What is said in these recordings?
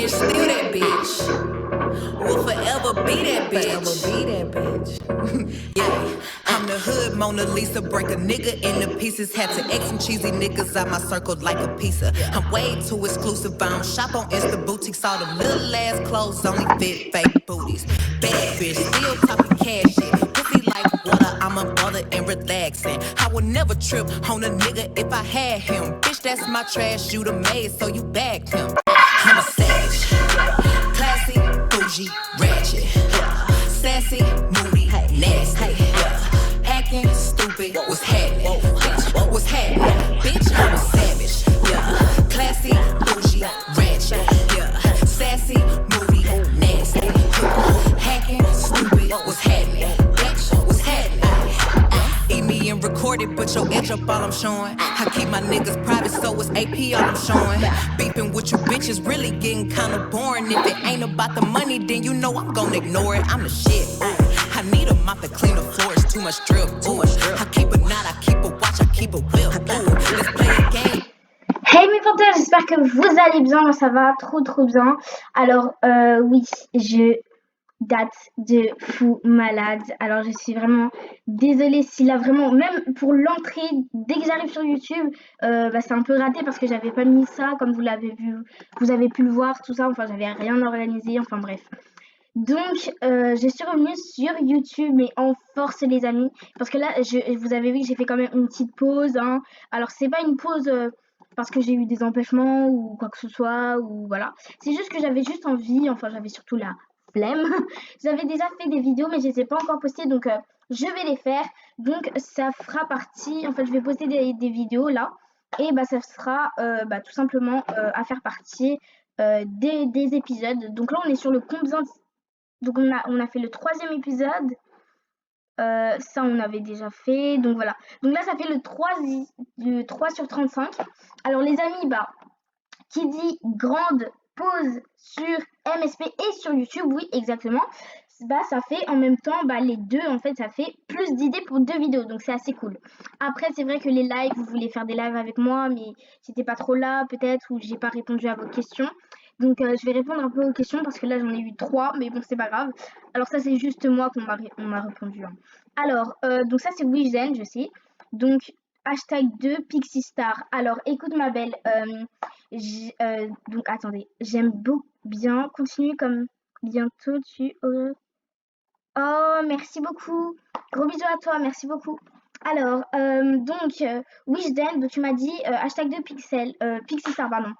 bitch, still that bitch. Will forever be that bitch. Yeah, I'm the hood Mona Lisa. Break a nigga into pieces. Had to X some cheesy niggas out my circle like a pizza. I'm way too exclusive. I don't shop on Insta boutiques. All them little ass clothes only fit fake booties. Bad bitch, still talking cash shit. Pussy like water, I'm a mother and relaxing. I would never trip on a nigga if I had him. Bitch, that's my trash. You the maid, so you bagged him. I'm a savage, classy, bougie, ratchet, sassy, moody, nasty, acting stupid. What's happening? Bitch, what's happening? Bitch, I'm a savage, yeah, classy, bougie, ratchet, sassy, moody, nasty, hacking, stupid. What's happening? Bitch, what's happening? Eat me and record it, but your edge up all I'm showing. I keep my niggas private, so it's AP all I'm showing. Beefing with you bitches really getting kinda boring. If it ain't about the money, then you know I'm gonna ignore it. I'm the shit. I need a mop to clean the floors, too much drip. I keep a knot, I keep a watch, I keep a whip. Let's play a game. Hey mes fantasmes, j'espère que vous allez bien, moi ça va trop bien. Alors oui, je date de fou malade. Alors je suis vraiment désolée si là vraiment, même pour l'entrée, dès que j'arrive sur YouTube, c'est un peu raté parce que j'avais pas mis ça comme vous l'avez vu, vous avez pu le voir, tout ça, enfin j'avais rien organisé, enfin bref. Donc je suis revenue sur YouTube mais en force les amis, parce que là vous avez vu que j'ai fait quand même une petite pause, hein. Alors c'est pas une pause parce que j'ai eu des empêchements ou quoi que ce soit, ou voilà. C'est juste que j'avais juste envie, enfin j'avais surtout la flemme. J'avais déjà fait des vidéos mais je les ai pas encore postées, donc je vais les faire. Donc ça fera partie, en fait je vais poster des vidéos là, et ça sera tout simplement à faire partie des épisodes. Donc là on est sur le combien, donc on a fait le 3e épisode. Ça on avait déjà fait, donc voilà. Donc là ça fait le 3 sur 35. Alors les amis, qui dit grande pause sur MSP et sur YouTube, oui exactement, ça fait en même temps les deux, en fait ça fait plus d'idées pour 2 vidéos, donc c'est assez cool. Après c'est vrai que les lives, vous voulez faire des lives avec moi mais j'étais pas trop là peut-être, ou j'ai pas répondu à vos questions. Donc je vais répondre un peu aux questions parce que là j'en ai eu 3, mais bon c'est pas grave. Alors ça c'est juste moi qu'on m'a répondu, hein. Alors donc ça c'est Wizen, je sais. Donc #2 Pixie Star. Alors écoute ma belle, donc attendez, j'aime bien, continue comme bientôt tu... Oh merci beaucoup, gros bisous à toi, merci beaucoup. Alors Wizen, donc tu m'as dit #2 Pixie Star, pardon.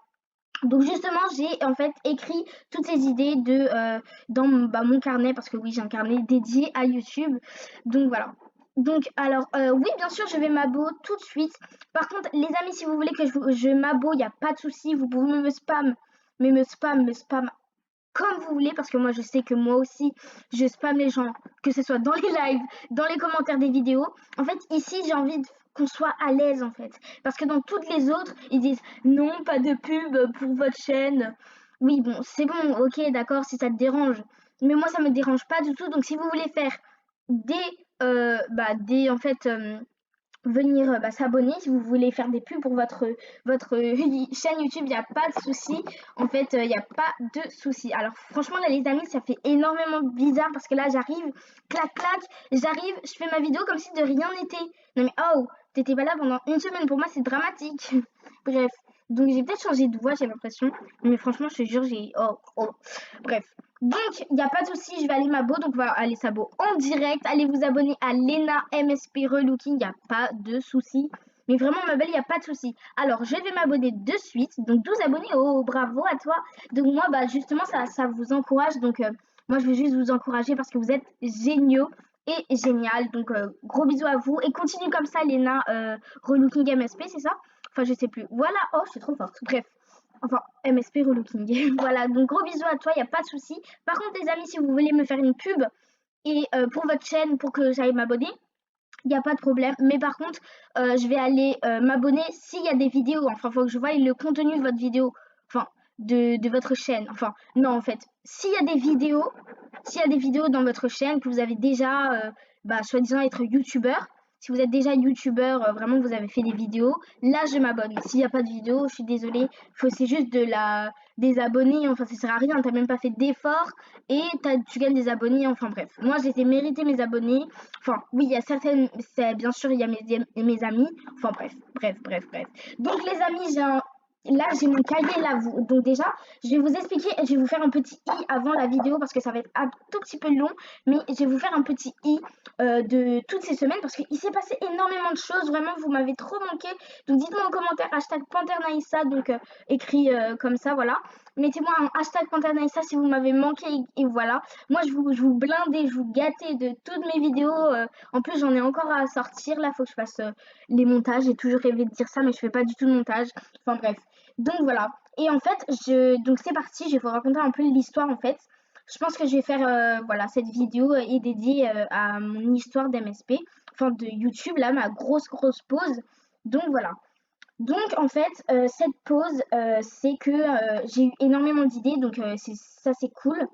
Donc justement j'ai en fait écrit toutes ces idées dans mon carnet, parce que oui j'ai un carnet dédié à YouTube. Donc voilà. Donc alors oui bien sûr je vais m'abo tout de suite. Par contre les amis, si vous voulez que je m'abo, il n'y a pas de souci, vous pouvez me spam comme vous voulez, parce que moi je sais que moi aussi je spam les gens, que ce soit dans les lives, dans les commentaires des vidéos. En fait ici j'ai envie qu'on soit à l'aise en fait, parce que dans toutes les autres ils disent non, pas de pub pour votre chaîne. Oui bon c'est bon, ok d'accord si ça te dérange, mais moi ça me dérange pas du tout. Donc si vous voulez faire des en fait venir s'abonner, si vous voulez faire des pubs pour votre chaîne YouTube, il n'y a pas de souci. En fait, il n'y a pas de souci. Alors franchement là les amis, ça fait énormément bizarre parce que là j'arrive, clac clac, j'arrive, je fais ma vidéo comme si de rien n'était. Non mais oh, t'étais pas là pendant une semaine, pour moi c'est dramatique. Bref, donc j'ai peut-être changé de voix, j'ai l'impression, mais franchement je te jure j'ai bref. Donc, il n'y a pas de souci, je vais aller m'abo, donc on va aller s'abo en direct. Allez vous abonner à Lena MSP Relooking, il n'y a pas de souci. Mais vraiment, ma belle, il n'y a pas de souci. Alors, je vais m'abonner de suite. Donc, 12 abonnés, oh, bravo à toi. Donc, moi, justement, ça vous encourage. Donc, moi, je veux juste vous encourager parce que vous êtes géniaux et génial. Donc, gros bisous à vous. Et continue comme ça, Lena Relooking MSP, c'est ça? Enfin, je sais plus. Voilà, oh, je suis trop forte. Bref. Enfin, MSP Relooking. Voilà, donc gros bisous à toi, il n'y a pas de souci. Par contre, les amis, si vous voulez me faire une pub et pour votre chaîne, pour que j'aille m'abonner, il n'y a pas de problème. Mais par contre, je vais aller m'abonner s'il y a des vidéos. Enfin, il faut que je voie le contenu de votre vidéo. Enfin, de votre chaîne. Enfin, non, en fait, s'il y a des vidéos dans votre chaîne, que vous avez déjà, soi-disant être youtubeur, Si vous êtes déjà youtubeur, vraiment vous avez fait des vidéos, là je m'abonne. S'il n'y a pas de vidéo, je suis désolée, c'est juste des abonnés, enfin ça sert à rien, t'as même pas fait d'efforts et tu gagnes des abonnés, enfin bref. Moi j'ai mérité mes abonnés, enfin oui il y a certaines, bien sûr il y a mes amis, enfin bref. Donc les amis, là j'ai mon cahier là, donc déjà je vais vous expliquer, je vais vous faire un petit i avant la vidéo parce que ça va être un tout petit peu long, mais je vais vous faire un petit i de toutes ces semaines parce qu'il s'est passé énormément de choses, vraiment vous m'avez trop manqué, donc dites-moi en commentaire hashtag #PantherNaïssa, donc écrit comme ça, voilà, mettez-moi un hashtag #PantherNaïssa si vous m'avez manqué et voilà, moi je vous blindais, je vous gâtais de toutes mes vidéos, en plus j'en ai encore à sortir, là faut que je fasse les montages, j'ai toujours rêvé de dire ça mais je fais pas du tout de montage, enfin bref, donc voilà, et en fait donc c'est parti, je vais vous raconter un peu l'histoire en fait. Je pense que je vais faire voilà, cette vidéo est dédiée à mon histoire d'MSP, enfin de YouTube, là, ma grosse pause. Donc voilà. Donc en fait, cette pause, c'est que j'ai eu énormément d'idées, donc ça c'est cool.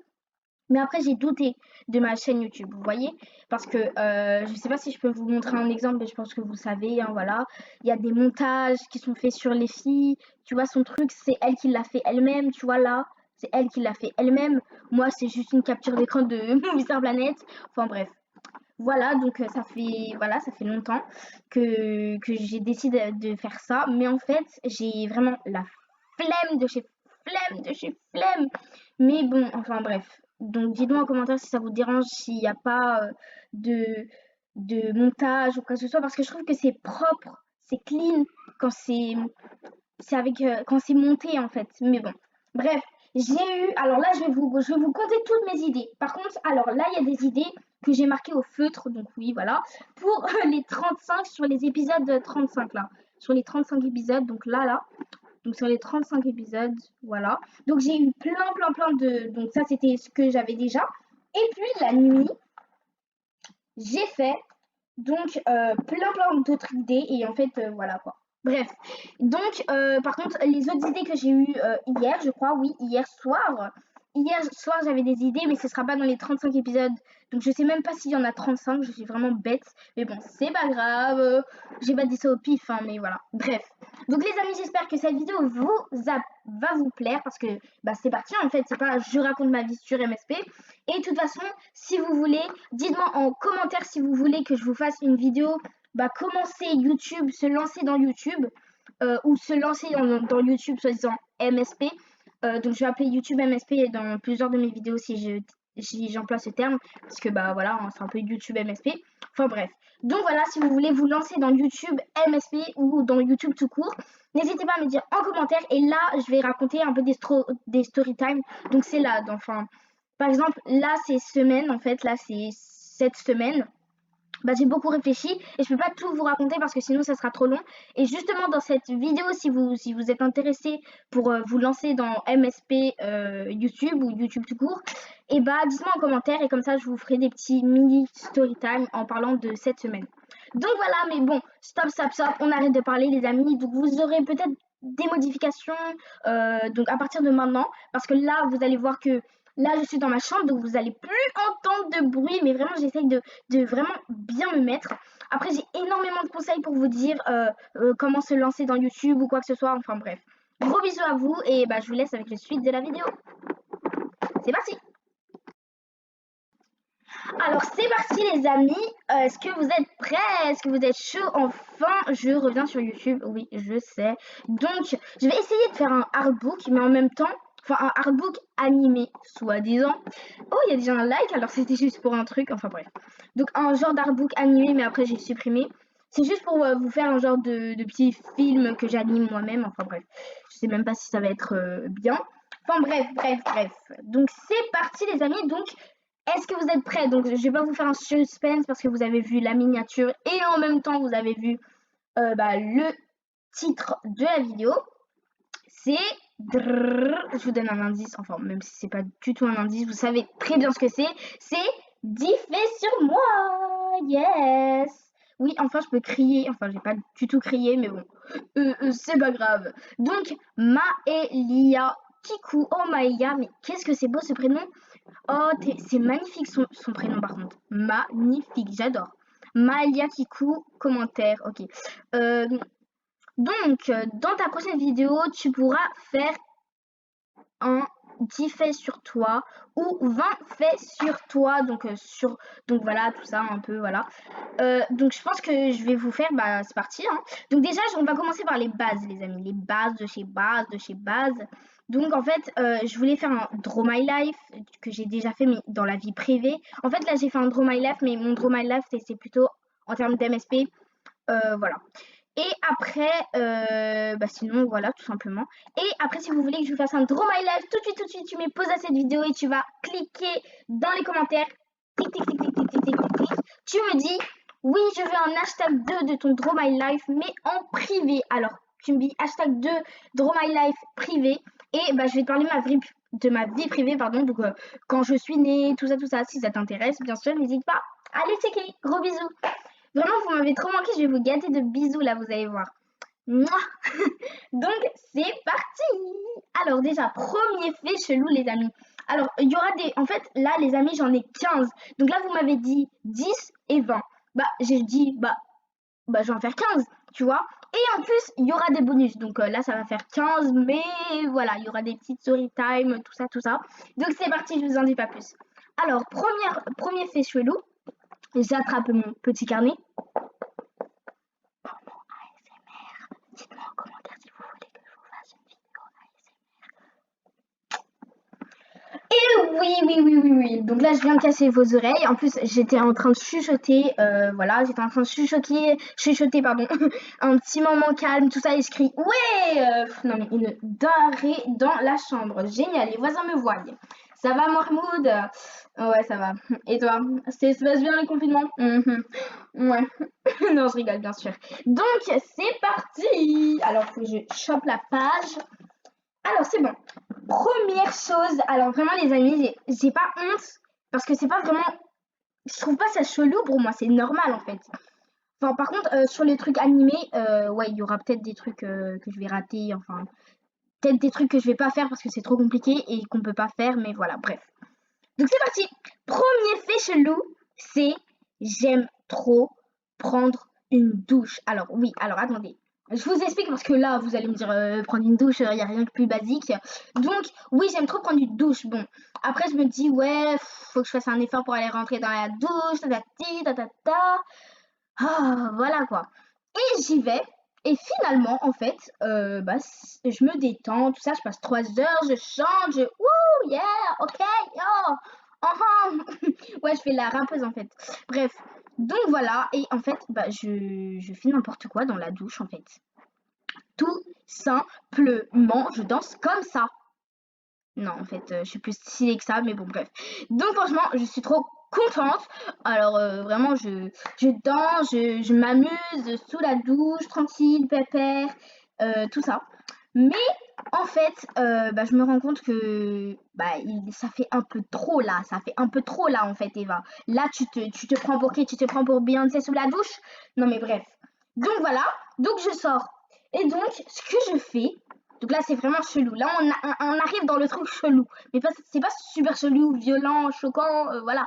Mais après, j'ai douté de ma chaîne YouTube, vous voyez? Parce que je sais pas si je peux vous montrer un exemple, mais je pense que vous savez, hein, voilà. Il y a des montages qui sont faits sur les filles. Tu vois, son truc, c'est elle qui l'a fait elle-même, tu vois, là. C'est elle qui l'a fait elle-même. Moi, c'est juste une capture d'écran de Mister Planet. Enfin, bref. Voilà, donc ça fait longtemps que j'ai décidé de faire ça. Mais en fait, j'ai vraiment la flemme. Mais bon, enfin bref. Donc dites-moi en commentaire si ça vous dérange, s'il n'y a pas de, de montage ou quoi que ce soit, parce que je trouve que c'est propre, c'est clean quand quand c'est monté en fait. Mais bon, bref, alors là je vais vous compter toutes mes idées. Par contre, alors là il y a des idées que j'ai marquées au feutre, donc oui voilà, pour les 35 sur les épisodes 35 là, sur les 35 épisodes, donc là. Donc sur les 35 épisodes, voilà. Donc j'ai eu plein de... Donc ça c'était ce que j'avais déjà. Et puis la nuit, j'ai fait donc plein d'autres idées. Et en fait, voilà quoi. Bref. Donc par contre, les autres idées que j'ai eues hier, je crois, oui, hier soir. Hier soir, j'avais des idées, mais ce sera pas dans les 35 épisodes. Donc je sais même pas s'il y en a 35, je suis vraiment bête. Mais bon, c'est pas grave. J'ai pas dit ça au pif, hein, mais voilà. Bref. Donc les amis, j'espère que cette vidéo va vous plaire parce que bah, c'est parti en fait. C'est pas je raconte ma vie sur MSP. Et de toute façon, si vous voulez, dites-moi en commentaire si vous voulez que je vous fasse une vidéo bah, commencer YouTube, se lancer dans YouTube ou se lancer dans YouTube soi-disant MSP. Donc je vais appeler YouTube MSP dans plusieurs de mes vidéos si j'emploie ce terme parce que bah voilà, hein, c'est un peu YouTube MSP. Enfin bref. Donc voilà, si vous voulez vous lancer dans YouTube MSP ou dans YouTube tout court, n'hésitez pas à me dire en commentaire et là je vais raconter un peu des story time. Donc c'est là, enfin par exemple là c'est semaine en fait, là c'est cette semaine. Bah, j'ai beaucoup réfléchi et je peux pas tout vous raconter parce que sinon ça sera trop long. Et justement dans cette vidéo, si vous êtes intéressé pour vous lancer dans MSP YouTube ou YouTube tout court, et bah dites-moi en commentaire et comme ça je vous ferai des petits mini story time en parlant de cette semaine. Donc voilà, mais bon, stop, on arrête de parler les amis. Donc vous aurez peut-être des modifications donc à partir de maintenant parce que là vous allez voir que là je suis dans ma chambre donc vous allez plus entendre de bruit mais vraiment j'essaye de vraiment bien me mettre. Après j'ai énormément de conseils pour vous dire comment se lancer dans YouTube ou quoi que ce soit, enfin bref. Gros bisous à vous et bah je vous laisse avec la suite de la vidéo. C'est parti. Alors c'est parti les amis, est-ce que vous êtes prêts? Est-ce que vous êtes chaud? Enfin je reviens sur YouTube, oui je sais. Donc je vais essayer de faire un artbook mais en même temps, enfin un artbook animé soi-disant. Oh il y a déjà un like, alors c'était juste pour un truc, enfin bref. Donc un genre d'artbook animé mais après j'ai supprimé. C'est juste pour vous faire un genre de petit film que j'anime moi-même, enfin bref. Je sais même pas si ça va être bien. Enfin bref. Donc c'est parti les amis, donc est-ce que vous êtes prêts? Donc, je vais pas vous faire un suspense parce que vous avez vu la miniature et en même temps, vous avez vu le titre de la vidéo. C'est... Je vous donne un indice, enfin, même si c'est pas du tout un indice, vous savez très bien ce que c'est. C'est diffé sur moi. Yes. Oui, enfin, je peux crier. Enfin, j'ai pas du tout crié, mais bon. C'est pas grave. Donc, Maëlia Kikou. Oh, Maëlia, mais qu'est-ce que c'est beau ce prénom. Oh, c'est magnifique son prénom par contre. Magnifique, j'adore. Malia Kikou, commentaire. Ok. Donc, dans ta prochaine vidéo, tu pourras faire un 10 faits sur toi ou 20 faits sur toi. Donc, donc voilà, tout ça un peu, voilà. Donc je pense que je vais vous faire, bah c'est parti. Hein. Donc déjà, on va commencer par les bases, les amis. Les bases de chez bases, de chez bases. Donc en fait, je voulais faire un Draw My Life que j'ai déjà fait, mais dans la vie privée. En fait, là, j'ai fait un Draw My Life, mais mon Draw My Life, c'est plutôt en termes d'MSP. Voilà. Et après, bah sinon, voilà, tout simplement. Et après, si vous voulez que je vous fasse un Draw My Life, tout de suite, tu mets pause à cette vidéo et tu vas cliquer dans les commentaires. Tic, tic, tic, tic, tic, tic, tic, tic, tic. Tu me dis, oui, je veux un hashtag 2 de ton Draw My Life, mais en privé. Alors, tu me dis hashtag 2 Draw My Life privé. Et bah, je vais te parler de ma vie privée, pardon. Donc, quand je suis née, tout ça, si ça t'intéresse, bien sûr, n'hésite pas. Allez, checker. Gros bisous. Vraiment, vous m'avez trop manqué. Je vais vous gâter de bisous, là, vous allez voir. Mouah. Donc, c'est parti. Alors, déjà, premier fait chelou, les amis. Alors, il y aura des... En fait, là, les amis, j'en ai 15. Donc là, vous m'avez dit 10 et 20. Bah, j'ai dit, bah je vais en faire 15, tu vois. Et en plus, il y aura des bonus. Donc là, ça va faire 15, mais voilà, il y aura des petites story time, tout ça, tout ça. Donc c'est parti, je vous en dis pas plus. Alors, premier fait chelou. J'attrape mon petit carnet. Dites-moi en commentaire si vous voulez que je vous fasse une vidéo ASMR. Et oui. Donc là, je viens de casser vos oreilles. En plus, j'étais en train de chuchoter. Voilà, j'étais en train de chuchoter, pardon, un petit moment calme, tout ça. Et je crie, ouais non, mais une denrée dans la chambre. Génial, les voisins me voient. Ça va, Mahmoud? Ouais, ça va. Et toi? Ça se passe bien le confinement? Ouais. Non, je rigole, bien sûr. Donc, c'est parti. Alors, faut que je chope la page. Alors, c'est bon. Première chose. Alors, vraiment, les amis, j'ai pas honte. Parce que c'est pas vraiment... Je trouve pas ça chelou pour moi. C'est normal, en fait. Enfin, par contre, sur les trucs animés, ouais, il y aura peut-être des trucs que je vais rater. Enfin, peut-être des trucs que je vais pas faire parce que c'est trop compliqué et qu'on peut pas faire. Mais voilà, bref. Donc, c'est parti. Premier fait chelou, c'est j'aime trop prendre une douche. Alors, oui, alors attendez. Je vous explique parce que là, vous allez me dire prendre une douche, il n'y a rien de plus basique. Donc, oui, j'aime trop prendre une douche. Bon, après, je me dis, ouais, faut que je fasse un effort pour aller rentrer dans la douche, Ah, voilà quoi. Et j'y vais. Et finalement, en fait, bah, je me détends, tout ça. Je passe 3 heures, je chante, wouh, yeah, ok, yo, ouais, je fais la rappeuse en fait. Bref, donc voilà. Et en fait, bah, je fais n'importe quoi dans la douche en fait. Tout simplement, je danse comme ça. Non, en fait, je suis plus stylée que ça, mais bon, bref. Donc franchement, je suis trop contente. Alors vraiment, je danse, je m'amuse sous la douche, tranquille, pépère, tout ça. Mais en fait, bah, je me rends compte que bah, ça fait un peu trop là. Ça fait un peu trop là, en fait, Eva. Là, tu te prends pour qui? Tu te prends pour Beyoncé sous la douche? Non, mais bref. Donc voilà, donc je sors. Et donc, ce que je fais, donc là, c'est vraiment chelou. Là, on arrive dans le truc chelou. Mais c'est pas super chelou, violent, choquant, voilà.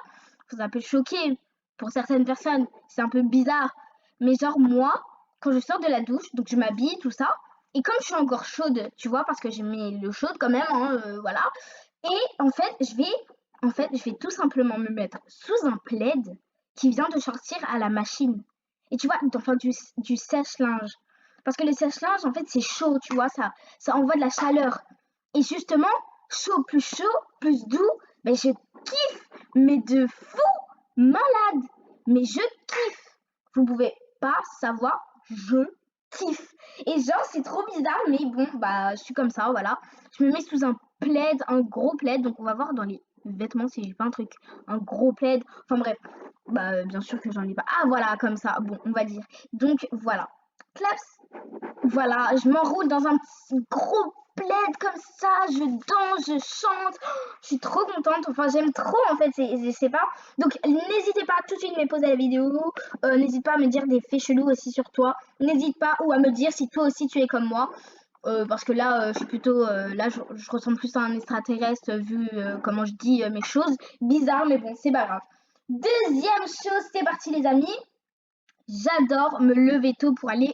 Ça peut choquer pour certaines personnes. C'est un peu bizarre. Mais genre, moi, quand je sors de la douche, donc je m'habille, tout ça. Et comme je suis encore chaude, tu vois, parce que j'ai mis l'eau chaude quand même, hein, voilà. Et en fait, je vais tout simplement me mettre sous un plaid qui vient de sortir à la machine. Et tu vois, enfin du sèche-linge. Parce que le sèche-linge, en fait, c'est chaud, tu vois, ça envoie de la chaleur. Et justement, chaud, plus doux, ben je kiffe, mais de fou malade. Mais je kiffe. Vous pouvez pas savoir, je kiffe. Et genre, c'est trop bizarre, mais bon, bah, je suis comme ça, voilà. Je me mets sous un plaid, un gros plaid. Donc, on va voir dans les vêtements si j'ai pas un truc, un gros plaid. Enfin, bref. Bah, bien sûr que j'en ai pas. Ah, voilà, comme ça. Bon, on va dire. Donc, voilà. Claps. Voilà, je m'enroule dans un petit gros plaid comme ça, je danse, je chante, je suis trop contente, enfin j'aime trop en fait, je sais pas. Donc n'hésitez pas tout de suite à me poser la vidéo, n'hésite pas à me dire des faits chelous aussi sur toi, n'hésite pas ou à me dire si toi aussi tu es comme moi. Parce que là, je suis plutôt, là, je ressemble plus à un extraterrestre vu comment je dis mes choses. Bizarre, mais bon, c'est pas grave. Deuxième chose, c'est parti les amis. j'adore me lever tôt pour aller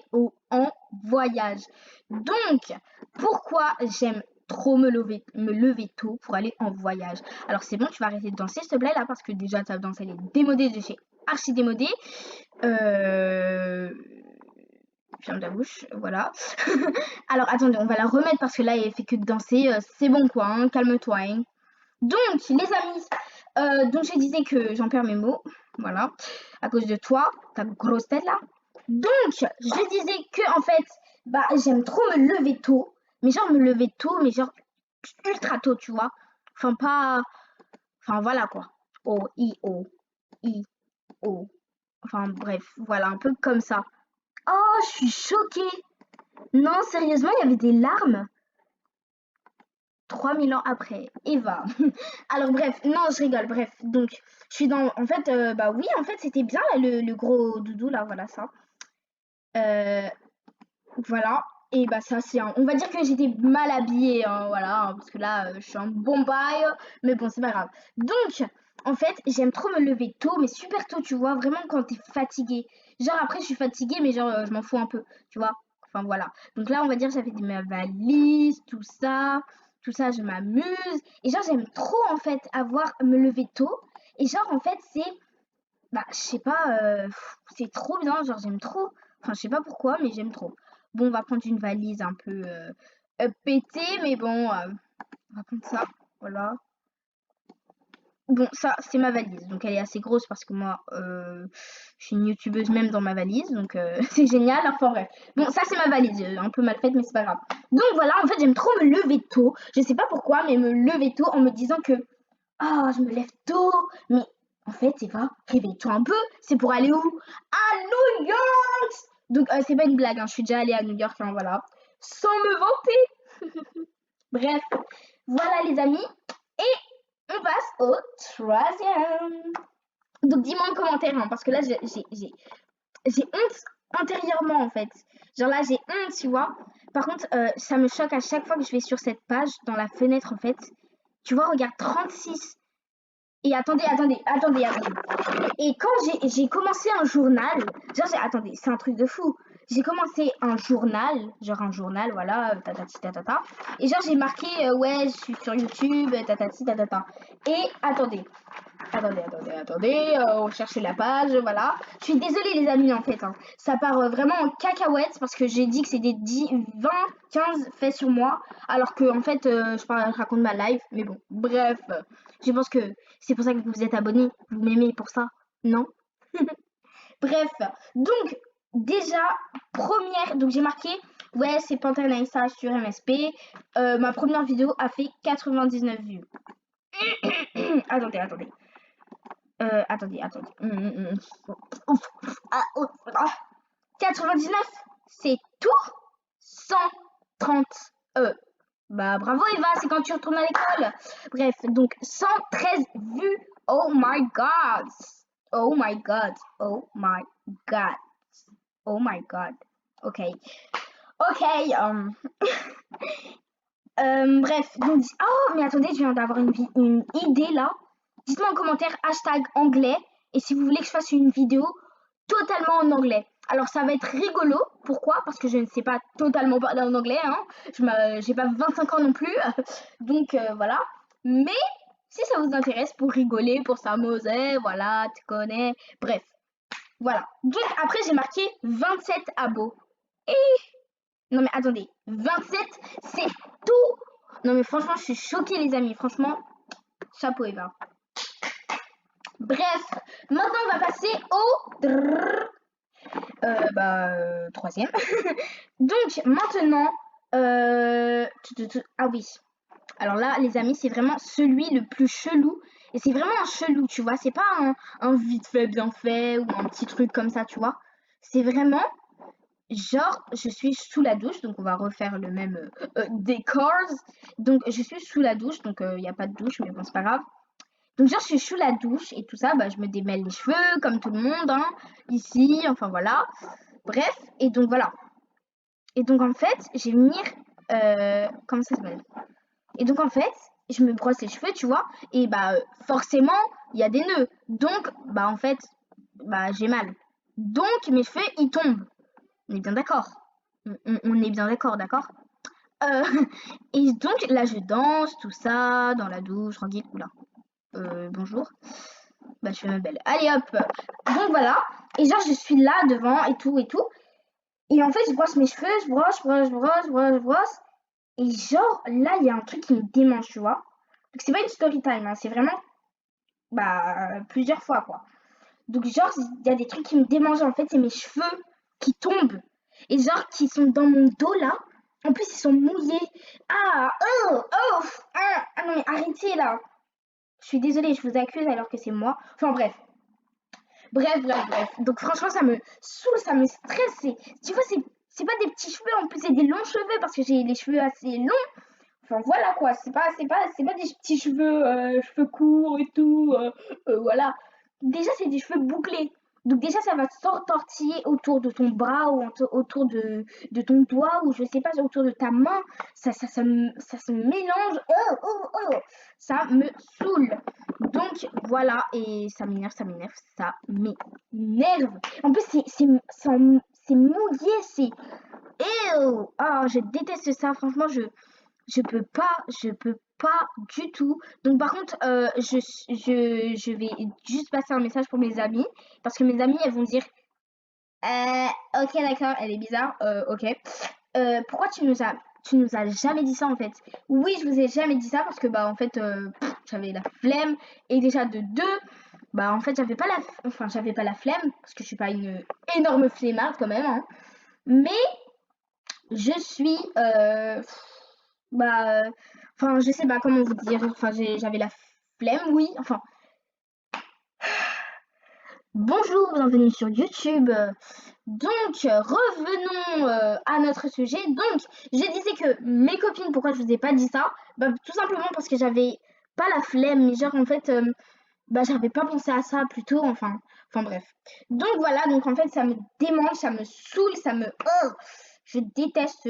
en voyage. Donc, pourquoi j'aime trop me lever tôt pour aller en voyage? Alors, c'est bon, tu vas arrêter de danser, s'il te plaît, là, parce que déjà, ta danse, elle est démodée de chez archi démodée. Ferme ta bouche, voilà. Alors, attendez, on va la remettre parce que là, elle fait que de danser. C'est bon, quoi, hein, calme-toi, hein. Donc, les amis, donc je disais que j'en perds mes mots, voilà, à cause de toi, ta grosse tête là. Donc, je disais que en fait, bah j'aime trop me lever tôt, mais genre me lever tôt, mais genre ultra tôt, tu vois. Enfin pas, enfin voilà quoi. O I O I O. Enfin bref, voilà un peu comme ça. Oh, je suis choquée. Non, sérieusement, il y avait des larmes. 3000 ans après, Eva. Alors bref, non, je rigole, bref. Donc, je suis dans... En fait, bah oui, en fait, c'était bien, là, le gros doudou, là, voilà ça. Voilà. Et bah ça, c'est on va dire que j'étais mal habillée, hein, voilà, hein, parce que là, je suis en bon bail, mais bon, c'est pas grave. Donc, en fait, j'aime trop me lever tôt, mais super tôt, tu vois, vraiment quand t'es fatiguée. Genre, après, je suis fatiguée, mais genre, je m'en fous un peu, tu vois. Enfin, voilà. Donc là, on va dire, j'avais ma valise, tout ça, je m'amuse. Et genre, j'aime trop, en fait, me lever tôt. Et genre, en fait, bah, je sais pas, c'est trop bien, genre, j'aime trop. Enfin, je sais pas pourquoi, mais j'aime trop. Bon, on va prendre une valise un peu pétée, mais bon, on va prendre ça, voilà. Bon, ça, c'est ma valise, donc elle est assez grosse parce que moi, je suis une youtubeuse même dans ma valise, donc c'est génial, enfin bref. Bon, ça, c'est ma valise, un peu mal faite, mais c'est pas grave. Donc voilà, en fait, j'aime trop me lever tôt, je sais pas pourquoi, mais me lever tôt en me disant que, ah, je me lève tôt, mais en fait, Eva, réveille-toi un peu, c'est pour aller où? À New York! Donc, c'est pas une blague, hein, je suis déjà allée à New York, hein, voilà, sans me vanter. Bref, voilà les amis, et on passe au troisième. Donc dis-moi en commentaire, hein, parce que là j'ai honte intérieurement en fait. Genre là j'ai honte, tu vois. Par contre, ça me choque à chaque fois que je vais sur cette page, dans la fenêtre en fait. Tu vois, regarde, 36. Et attendez. Et quand j'ai commencé un journal, genre, attendez, c'est un truc de fou. J'ai commencé un journal, voilà, tatati tatata. Et genre, j'ai marqué, ouais, je suis sur YouTube, tatati tatata. Et attendez, on cherchait la page, voilà. Je suis désolée les amis en fait, hein. Ça part vraiment en cacahuète parce que j'ai dit que c'est des 10, 20, 15 faits sur moi, alors que en fait je raconte ma life, mais bon, bref. Je pense que c'est pour ça que vous êtes abonnés, vous m'aimez pour ça, non? Bref, donc déjà, première, donc j'ai marqué, ouais c'est Panthère Naïssa sur MSP, ma première vidéo a fait 99 vues. Attendez. Attendez. 99, c'est tout 130 Bah bravo Eva, c'est quand tu retournes à l'école. Bref, donc 113 vues. Oh my god. Oh my god. Oh my god. Oh my god. Ok. Bref, donc oh mais attendez, je viens d'avoir une idée là. Dites-moi en commentaire hashtag anglais et si vous voulez que je fasse une vidéo totalement en anglais. Alors ça va être rigolo, pourquoi? Parce que je ne sais pas totalement parler en anglais, hein. J'ai pas 25 ans non plus, donc voilà. Mais si ça vous intéresse pour rigoler, pour s'amuser, voilà, tu connais, bref. Voilà. Donc après j'ai marqué 27 abos. Et non mais attendez, 27 c'est tout. Non mais franchement je suis choquée les amis, franchement, chapeau Eva. Bref, maintenant on va passer au troisième. Donc maintenant, ah oui. Alors là, les amis, c'est vraiment celui le plus chelou. Et c'est vraiment un chelou, tu vois. C'est pas un vite fait, bien fait ou un petit truc comme ça, tu vois. C'est vraiment genre, je suis sous la douche. Donc on va refaire le même décor. Donc je suis sous la douche. Donc il n'y a pas de douche, mais bon, c'est pas grave. Donc genre je suis sous la douche et tout ça, bah je me démêle les cheveux comme tout le monde, hein, ici, enfin voilà. Bref, et donc voilà. Et donc en fait, je vais venir, comment ça s'appelle? Et donc en fait, je me brosse les cheveux, tu vois, et bah forcément, il y a des nœuds. Donc, bah en fait, bah j'ai mal. Donc mes cheveux ils tombent. On est bien d'accord. On est bien d'accord, d'accord. Euh, et donc là je danse, tout ça, dans la douche, tranquille. Oula. Bonjour. Bah je fais ma belle. Allez hop. Donc voilà. Et genre je suis là devant et tout et tout. Et en fait je brosse mes cheveux, je brosse. Et genre là il y a un truc qui me démange, tu vois. Donc c'est pas une story time, hein, c'est vraiment plusieurs fois quoi. Donc genre il y a des trucs qui me démangent en fait, c'est mes cheveux qui tombent. Et genre qui sont dans mon dos là. En plus ils sont mouillés. Ah non mais arrêtez là. Je suis désolée, je vous accuse alors que c'est moi. Enfin bref. Bref. Donc franchement, ça me saoule, ça me stresse. Tu vois, c'est pas des petits cheveux, en plus c'est des longs cheveux parce que j'ai les cheveux assez longs. Enfin voilà quoi, c'est pas des petits cheveux, cheveux courts et tout. Voilà. Déjà, c'est des cheveux bouclés. Donc déjà, ça va s'entortiller autour de ton bras ou autour de ton doigt ou je sais pas, autour de ta main. Ça se mélange. Ça me saoule. Donc voilà, et ça m'énerve. En plus, c'est mouillé, c'est... Ew. Ah, je déteste ça, franchement, je peux pas du tout. Donc par contre, je vais juste passer un message pour mes amis, parce que mes amis, elles vont dire, ok d'accord, elle est bizarre, ok. Pourquoi tu nous as jamais dit ça en fait? Oui, je vous ai jamais dit ça parce que bah en fait, j'avais la flemme et déjà de deux, bah en fait j'avais pas la flemme parce que je suis pas une énorme flemmarde quand même, hein. Mais je suis, enfin, je sais pas comment vous dire. Enfin, j'avais la flemme, oui. Enfin, bonjour, bienvenue sur YouTube. Donc, revenons à notre sujet. Donc, je disais que mes copines, pourquoi je vous ai pas dit ça? Bah, tout simplement parce que j'avais pas la flemme, mais genre en fait, j'avais pas pensé à ça plus tôt. Enfin bref. Donc voilà, donc en fait, ça me démange, ça me saoule, je déteste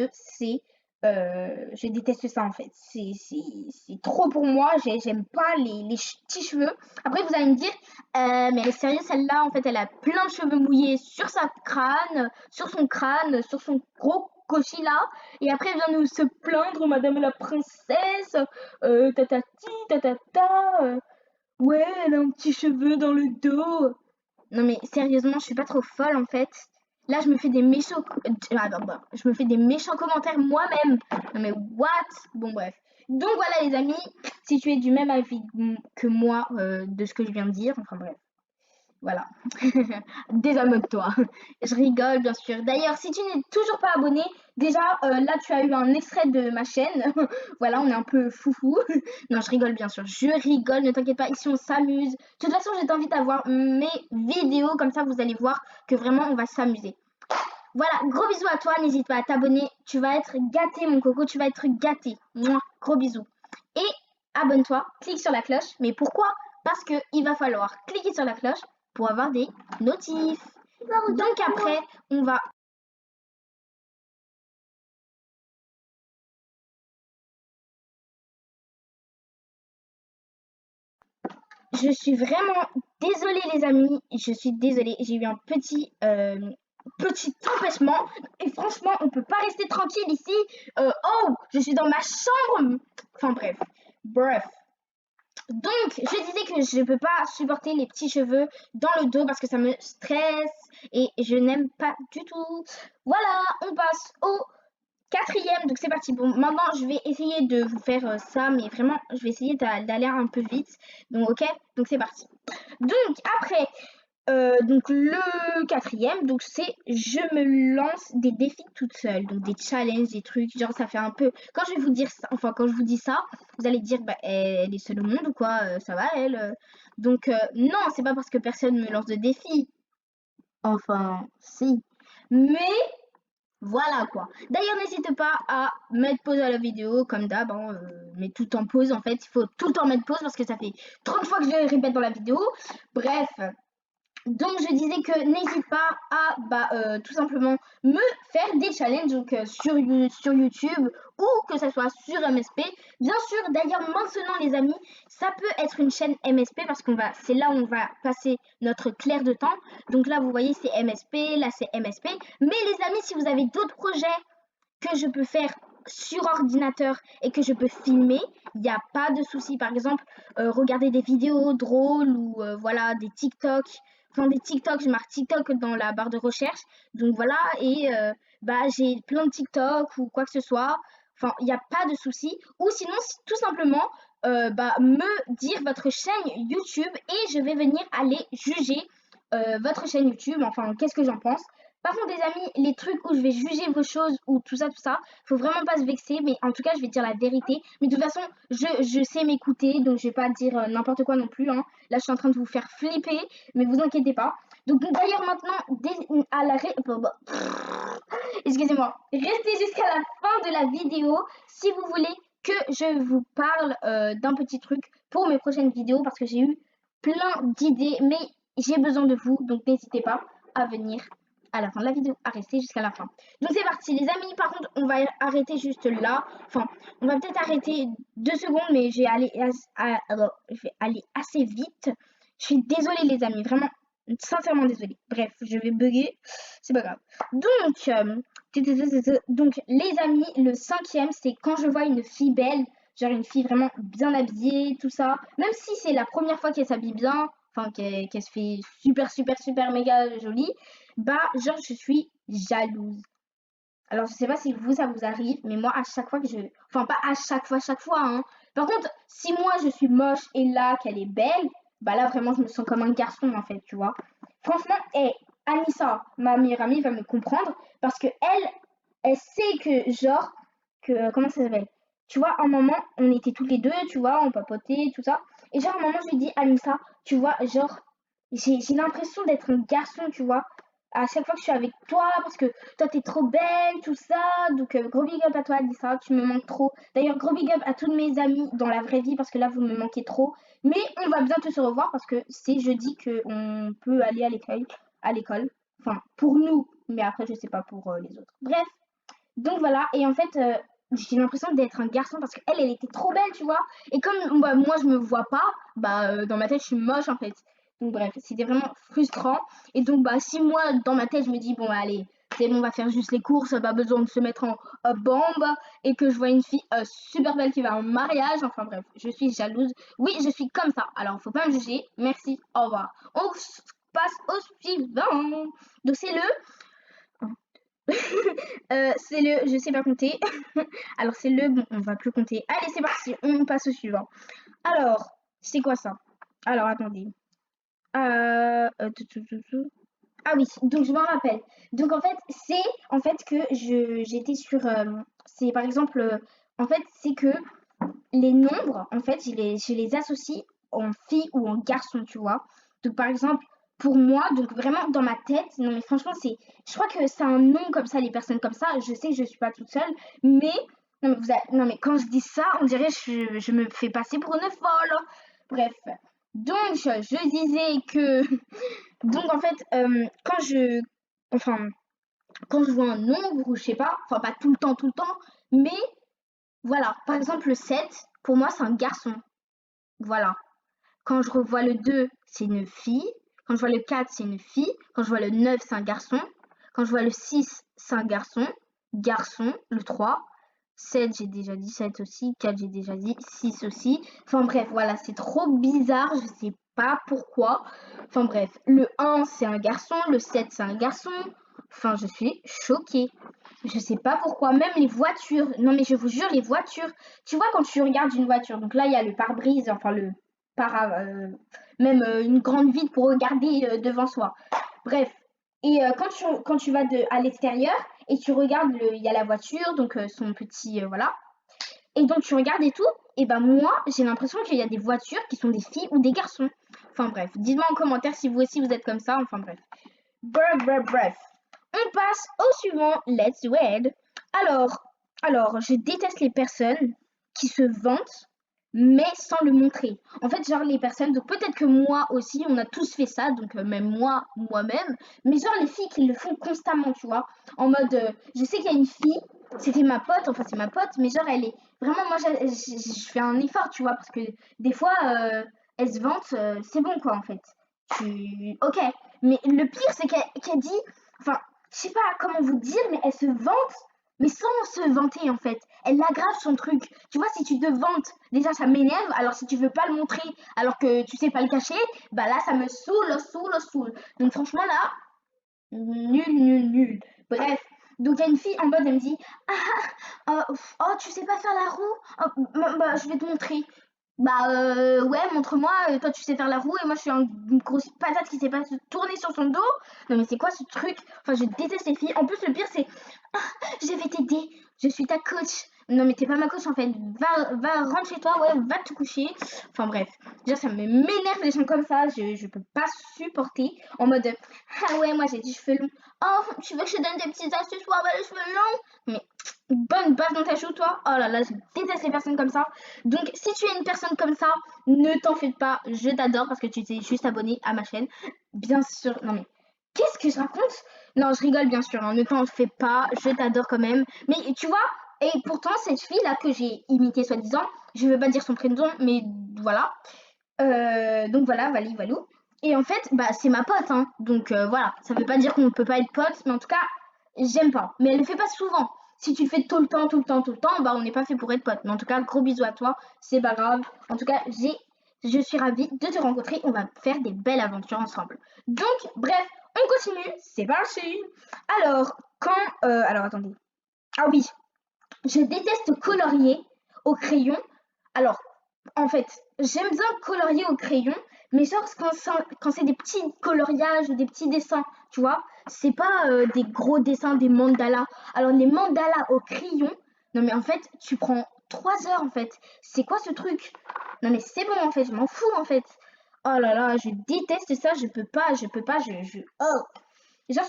je déteste ça en fait. C'est trop pour moi. J'aime pas les petits cheveux. Après, vous allez me dire, mais elle est sérieuse, celle-là, en fait, elle a plein de cheveux mouillés sur son crâne, sur son gros cochis là. Et après, elle vient nous se plaindre, Madame la princesse, tatati, tatata. Ouais, elle a un petit cheveu dans le dos. Non mais sérieusement, je suis pas trop folle en fait. Là, je me fais des méchants, je me fais des méchants commentaires moi-même. Non mais what? Bon bref. Donc voilà les amis, si tu es du même avis que moi de ce que je viens de dire, enfin bref. Voilà. Désabonne-toi. Je rigole, bien sûr. D'ailleurs, si tu n'es toujours pas abonné, déjà, là, tu as eu un extrait de ma chaîne. Voilà, on est un peu foufou. Non, je rigole, bien sûr. Je rigole, ne t'inquiète pas. Ici, on s'amuse. De toute façon, je t'invite à voir mes vidéos. Comme ça, vous allez voir que vraiment, on va s'amuser. Voilà, gros bisous à toi. N'hésite pas à t'abonner. Tu vas être gâté, mon coco. Tu vas être gâté. Mouah, gros bisous. Et abonne-toi. Clique sur la cloche. Mais pourquoi? Parce que il va falloir cliquer sur la cloche pour avoir des notifs. Donc après, on va... Je suis vraiment désolée les amis, je suis désolée, j'ai eu un petit empêchement et franchement on peut pas rester tranquille ici. Oh, je suis dans ma chambre. Enfin bref. Donc, je disais que je ne peux pas supporter les petits cheveux dans le dos parce que ça me stresse et je n'aime pas du tout. Voilà, on passe au quatrième. Donc, c'est parti. Bon, maintenant, je vais essayer de vous faire ça, mais vraiment, je vais essayer d'aller un peu vite. Donc, ok, donc c'est parti. Donc, après, donc le quatrième, donc c'est je me lance des défis toute seule, donc des challenges, des trucs, genre ça fait un peu. Quand je vais vous dire ça, enfin quand je vous dis ça, vous allez dire bah elle est seule au monde ou quoi, ça va elle. Donc non, c'est pas parce que personne me lance de défis. Enfin, si. Mais voilà quoi. D'ailleurs, n'hésite pas à mettre pause à la vidéo comme d'hab, hein, mais tout en pause en fait. Il faut tout le temps mettre pause parce que ça fait 30 fois que je le répète dans la vidéo. Bref. Donc je disais que n'hésite pas à tout simplement me faire des challenges donc sur YouTube ou que ça soit sur MSP. Bien sûr, d'ailleurs maintenant les amis, ça peut être une chaîne MSP parce c'est là où on va passer notre clair de temps. Donc là vous voyez c'est MSP, là c'est MSP. Mais les amis, si vous avez d'autres projets que je peux faire sur ordinateur et que je peux filmer, il n'y a pas de souci. Par exemple, regarder des vidéos drôles ou voilà des TikTok. Enfin des TikTok, je marque TikTok dans la barre de recherche. Donc voilà, et j'ai plein de TikTok ou quoi que ce soit. Enfin, il n'y a pas de souci. Ou sinon, tout simplement, me dire votre chaîne YouTube et je vais venir aller juger votre chaîne YouTube. Enfin, qu'est-ce que j'en pense. Par contre, les amis, les trucs où je vais juger vos choses ou tout ça, faut vraiment pas se vexer. Mais en tout cas, je vais dire la vérité. Mais de toute façon, je sais m'écouter, donc je vais pas dire n'importe quoi non plus. Hein. Là, je suis en train de vous faire flipper, mais vous inquiétez pas. Donc d'ailleurs, maintenant, à la excusez-moi, restez jusqu'à la fin de la vidéo si vous voulez que je vous parle d'un petit truc pour mes prochaines vidéos parce que j'ai eu plein d'idées, mais j'ai besoin de vous, donc n'hésitez pas à venir à la fin de la vidéo, à rester jusqu'à la fin. Donc c'est parti les amis, par contre on va arrêter juste là, enfin on va peut-être arrêter 2 secondes mais je vais aller assez vite. Je suis désolée les amis, vraiment sincèrement désolée. Bref, je vais bugger, c'est pas grave. Donc les amis, le 5e c'est quand je vois une fille belle, genre une fille vraiment bien habillée, tout ça, même si c'est la première fois qu'elle s'habille bien, enfin qu'elle se fait super méga jolie, genre je suis jalouse. Alors je sais pas si vous ça vous arrive, mais moi à chaque fois enfin pas à chaque fois, hein. Par contre, si moi je suis moche et là qu'elle est belle, là vraiment je me sens comme un garçon en fait, tu vois. Franchement, Anissa, ma meilleure amie, va me comprendre parce que elle sait que genre comment ça s'appelle? Tu vois, un moment on était toutes les deux, tu vois, on papotait tout ça, et genre un moment je lui dis Anissa, tu vois, genre j'ai l'impression d'être un garçon, tu vois, à chaque fois que je suis avec toi, parce que toi t'es trop belle, tout ça, donc gros big up à toi, Alissa, tu me manques trop. D'ailleurs, gros big up à tous mes amis dans la vraie vie, parce que là vous me manquez trop. Mais on va bientôt se revoir, parce que c'est jeudi qu'on peut aller à l'école. Enfin, pour nous, mais après je sais pas pour les autres. Bref, donc voilà, et en fait, j'ai l'impression d'être un garçon parce qu'elle était trop belle, tu vois. Et comme moi, je me vois pas, dans ma tête, je suis moche en fait. Donc bref, c'était vraiment frustrant. Et donc, si moi, dans ma tête, je me dis, bon, allez, c'est bon, on va faire juste les courses, pas besoin de se mettre en bombe, et que je vois une fille super belle qui va en mariage, enfin bref, je suis jalouse. Oui, je suis comme ça. Alors, faut pas me juger. Merci, au revoir. On passe au suivant. Donc, c'est le c'est le, je sais pas compter. Alors c'est le, bon, on va plus compter. Allez, c'est parti, on passe au suivant. Alors, c'est quoi ça? Alors, attendez. Ah oui, donc je m'en rappelle. Donc en fait, c'est en fait que j'étais sur, c'est par exemple, en fait, c'est que les nombres, en fait, je les associe en fille ou en garçon, tu vois. Donc, par exemple, pour moi, donc vraiment dans ma tête, non mais franchement, je crois que c'est un nom comme ça, les personnes comme ça. Je sais que je suis pas toute seule, mais, non mais quand je dis ça, on dirait que je me fais passer pour une folle. Bref. Donc, je disais que, donc en fait, enfin, quand je vois un nombre ou je sais pas, enfin pas tout le temps, mais voilà, par exemple le 7, pour moi c'est un garçon. Voilà. Quand je revois le 2, c'est une fille. Quand je vois le 4, c'est une fille. Quand je vois le 9, c'est un garçon. Quand je vois le 6, c'est un garçon. Garçon, le 3. 7, j'ai déjà dit 7 aussi. 4, j'ai déjà dit 6 aussi. Enfin bref, voilà, c'est trop bizarre. Je sais pas pourquoi. Enfin bref, le 1, c'est un garçon. Le 7, c'est un garçon. Enfin, je suis choquée. Je sais pas pourquoi. Même les voitures. Non, mais je vous jure, les voitures. Tu vois, quand tu regardes une voiture, donc là, il y a le pare-brise, enfin même une grande vitre pour regarder devant soi. Bref. Et quand tu vas à l'extérieur et tu regardes, il y a la voiture, donc son petit, voilà. Et donc tu regardes et tout, et moi, j'ai l'impression qu'il y a des voitures qui sont des filles ou des garçons. Enfin bref, dites-moi en commentaire si vous aussi vous êtes comme ça, enfin bref. Bref. On passe au suivant, let's do it. Alors, je déteste les personnes qui se vantent mais sans le montrer. En fait, genre les personnes, donc peut-être que moi aussi, on a tous fait ça, donc même moi-même, mais genre les filles qui le font constamment, tu vois, en mode, je sais qu'il y a une fille, c'était ma pote, enfin c'est ma pote, mais genre elle est vraiment, moi je fais un effort, tu vois, parce que des fois, elle se vante, c'est bon quoi en fait. Ok, mais le pire c'est qu'elle dit, enfin, je sais pas comment vous dire, mais elle se vante, mais sans se vanter en fait. Elle aggrave son truc. Tu vois, si tu te vantes, déjà ça m'énerve. Alors si tu veux pas le montrer, alors que tu sais pas le cacher, bah là ça me saoule. Donc franchement là, nul. Bref. Donc il y a une fille en mode, elle me dit, oh, tu sais pas faire la roue? Oh, bah, je vais te montrer. Bah ouais, montre-moi, toi tu sais faire la roue et moi je suis une grosse patate qui sait pas se tourner sur son dos. Non mais c'est quoi ce truc? Enfin je déteste les filles. En plus le pire c'est, je vais t'aider, je suis ta coach. Non mais t'es pas ma coach en fait, rentre chez toi, ouais, va te coucher. Enfin bref, déjà ça m'énerve les gens comme ça, je peux pas supporter. En mode, ah ouais, moi j'ai des cheveux longs. Oh, tu veux que je te donne des petites astuces pour avoir les cheveux longs? Mais bonne base dans ta chou toi. Oh là là, je déteste les personnes comme ça. Donc si tu es une personne comme ça, ne t'en fais pas, je t'adore parce que tu t'es juste abonné à ma chaîne. Bien sûr, non mais qu'est-ce que je raconte? Non, je rigole bien sûr, hein, ne t'en fais pas, je t'adore quand même. Mais tu vois, et pourtant cette fille-là que j'ai imitée soi-disant, je veux pas dire son prénom, mais voilà. Donc voilà, Vali Valou. Et en fait, bah c'est ma pote, hein. Donc voilà, ça veut pas dire qu'on ne peut pas être pote, mais en tout cas, j'aime pas. Mais elle le fait pas souvent. Si tu le fais tout le temps, bah on n'est pas fait pour être pote. Mais en tout cas, gros bisous à toi, c'est pas grave. En tout cas, je suis ravie de te rencontrer. On va faire des belles aventures ensemble. Donc, bref, on continue. C'est parti. Alors attendez. Ah oui, je déteste colorier au crayon. Alors, en fait, j'aime bien colorier au crayon, mais genre quand c'est des petits coloriages ou des petits dessins, tu vois, c'est pas des gros dessins, des mandalas. Alors les mandalas au crayon, non mais en fait, tu prends 3 heures en fait. C'est quoi ce truc? Non mais c'est bon en fait, je m'en fous en fait. Oh là là, je déteste ça, oh. Genre,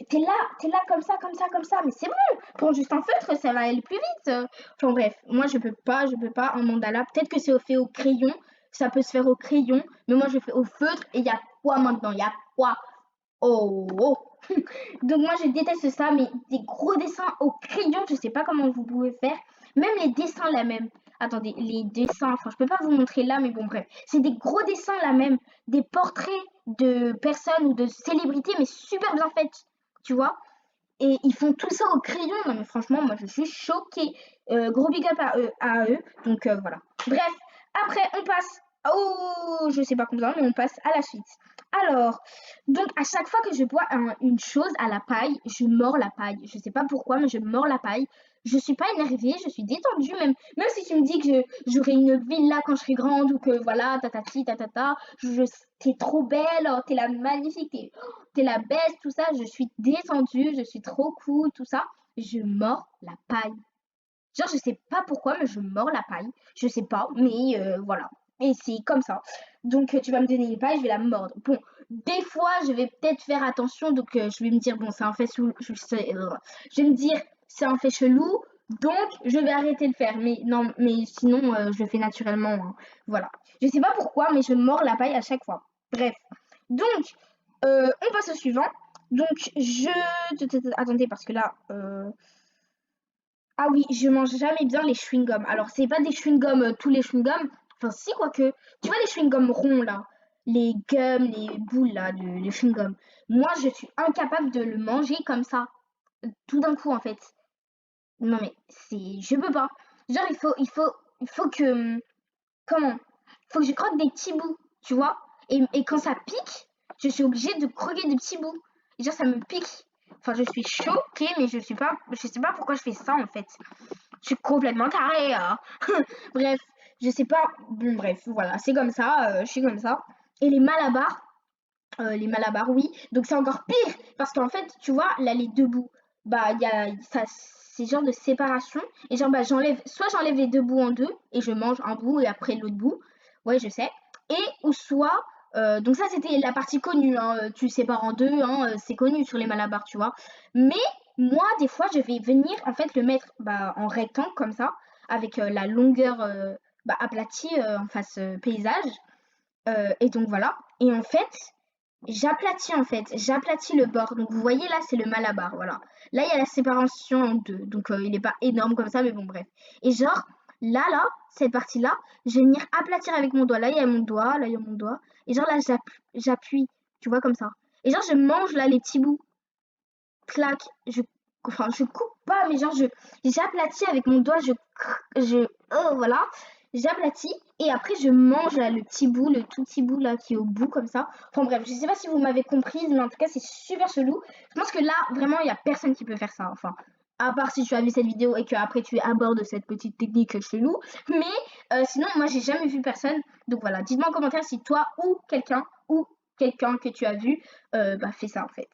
t'es là comme ça, mais c'est bon, prends juste un feutre, ça va aller plus vite. Enfin bref, moi je peux pas un mandala. Peut-être que c'est fait au crayon, ça peut se faire au crayon, mais moi je fais au feutre et il y a quoi maintenant? Il y a quoi? Oh. Donc moi je déteste ça, mais des gros dessins au crayon, je sais pas comment vous pouvez faire. Même les dessins là même. Attendez, les dessins, enfin je peux pas vous montrer là, mais bon bref. C'est des gros dessins là même, des portraits de personnes ou de célébrités, mais super bien faites, tu vois. Et ils font tout ça au crayon. Non mais franchement, moi je suis choquée. Gros big up à eux. Donc voilà. Bref, après on passe. Oh, je sais pas combien, mais on passe à la suite. Alors, donc à chaque fois que je bois une chose à la paille, je mords la paille. Je sais pas pourquoi, mais je mords la paille. Je suis pas énervée, je suis détendue, même si tu me dis que j'aurai une villa quand je serai grande ou que voilà, tatati, tatata, t'es trop belle, oh, t'es la magnifique, t'es la best, tout ça, je suis détendue, je suis trop cool, tout ça. Je mords la paille. Genre, je sais pas pourquoi, mais je mords la paille. Je sais pas, mais voilà. Et c'est comme ça. Donc, tu vas me donner une paille, je vais la mordre. Bon, des fois, je vais peut-être faire attention. Donc, je vais me dire, bon, c'est un fait sous. Je vais me dire, c'est un fait chelou. Donc, je vais arrêter de le faire. Mais non, mais sinon, je le fais naturellement, hein. Voilà. Je sais pas pourquoi, mais je mords la paille à chaque fois. Bref. Donc, on passe au suivant. Donc, attendez, parce que là. Ah oui, je mange jamais bien les chewing-gums. Alors, c'est pas des chewing-gums, tous les chewing-gums. Enfin, si, quoique. Tu vois les chewing-gums ronds, là? Les gums, les boules, là, les chewing-gums. Moi, je suis incapable de le manger comme ça. Tout d'un coup, en fait. Non, mais c'est... Je peux pas. Genre, il faut que... Comment? Il faut que je croque des petits bouts, tu vois? Et quand ça pique, je suis obligée de croquer des petits bouts. Et genre, ça me pique. Enfin, je suis choquée, mais je sais pas pourquoi je fais ça, en fait. Je suis complètement tarée, hein. Bref, je sais pas. Bon, bref, voilà, c'est comme ça, je suis comme ça. Et les malabars, oui. Donc c'est encore pire parce qu'en fait, tu vois, là, les deux bouts, bah, il y a ça, c'est genre de séparation. Et genre, bah, j'enlève les deux bouts en deux et je mange un bout et après l'autre bout. Ouais, je sais. Et ou soit, donc ça, c'était la partie connue, hein, tu sépares en deux, hein, c'est connu sur les malabars, tu vois. Mais moi, des fois, je vais venir en fait le mettre bah, en rectangle comme ça, avec la longueur aplati en face paysage. Et donc voilà. Et en fait, j'aplatis le bord. Donc vous voyez là, c'est le malabar, voilà. Là, il y a la séparation en deux. Donc il est pas énorme comme ça, mais bon, bref. Et genre, là, cette partie-là, je vais venir aplatir avec mon doigt. Là, il y a mon doigt, là, il y a mon doigt. Et genre là, j'appuie, tu vois, comme ça. Et genre, je mange là les petits bouts. Clac, je coupe pas, mais genre, j'aplatis avec mon doigt, voilà. J'aplatis et après je mange là, le petit bout, le tout petit bout là qui est au bout comme ça. Enfin bref, je sais pas si vous m'avez comprise, mais en tout cas c'est super chelou. Je pense que là vraiment il y a personne qui peut faire ça. Enfin, à part si tu as vu cette vidéo et que après tu abordes cette petite technique chelou. Mais sinon moi j'ai jamais vu personne. Donc voilà, dites-moi en commentaire si toi ou quelqu'un que tu as vu fait ça en fait.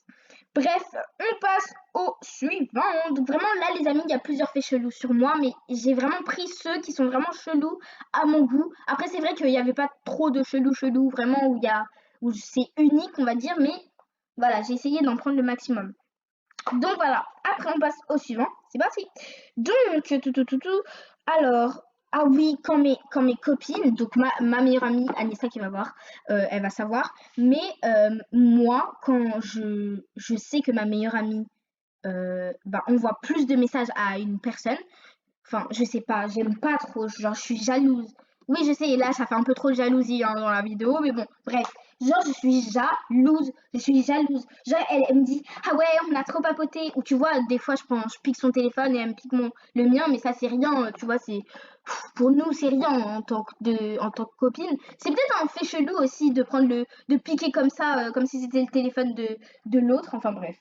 Bref, on passe au suivant. Donc vraiment là les amis, il y a plusieurs faits chelous sur moi, mais j'ai vraiment pris ceux qui sont vraiment chelous à mon goût. Après c'est vrai qu'il n'y avait pas trop de chelous vraiment où c'est unique on va dire, mais voilà, j'ai essayé d'en prendre le maximum. Donc voilà, après on passe au suivant, c'est parti. Donc, alors, ah oui, quand mes copines, donc ma meilleure amie, Anissa qui va voir, elle va savoir, mais moi, quand je sais que ma meilleure amie envoie plus de messages à une personne, enfin, je sais pas, j'aime pas trop, genre, je suis jalouse. Oui, je sais, là, ça fait un peu trop de jalousie hein, dans la vidéo, mais bon, bref. Genre, je suis jalouse. Genre, elle me dit, ah ouais, on a trop papoté. Ou tu vois, des fois, je pique son téléphone et elle me pique le mien, mais ça, c'est rien, tu vois, pour nous, c'est rien en tant que copine. C'est peut-être un fait chelou aussi de de piquer comme ça, comme si c'était le téléphone de l'autre, enfin bref.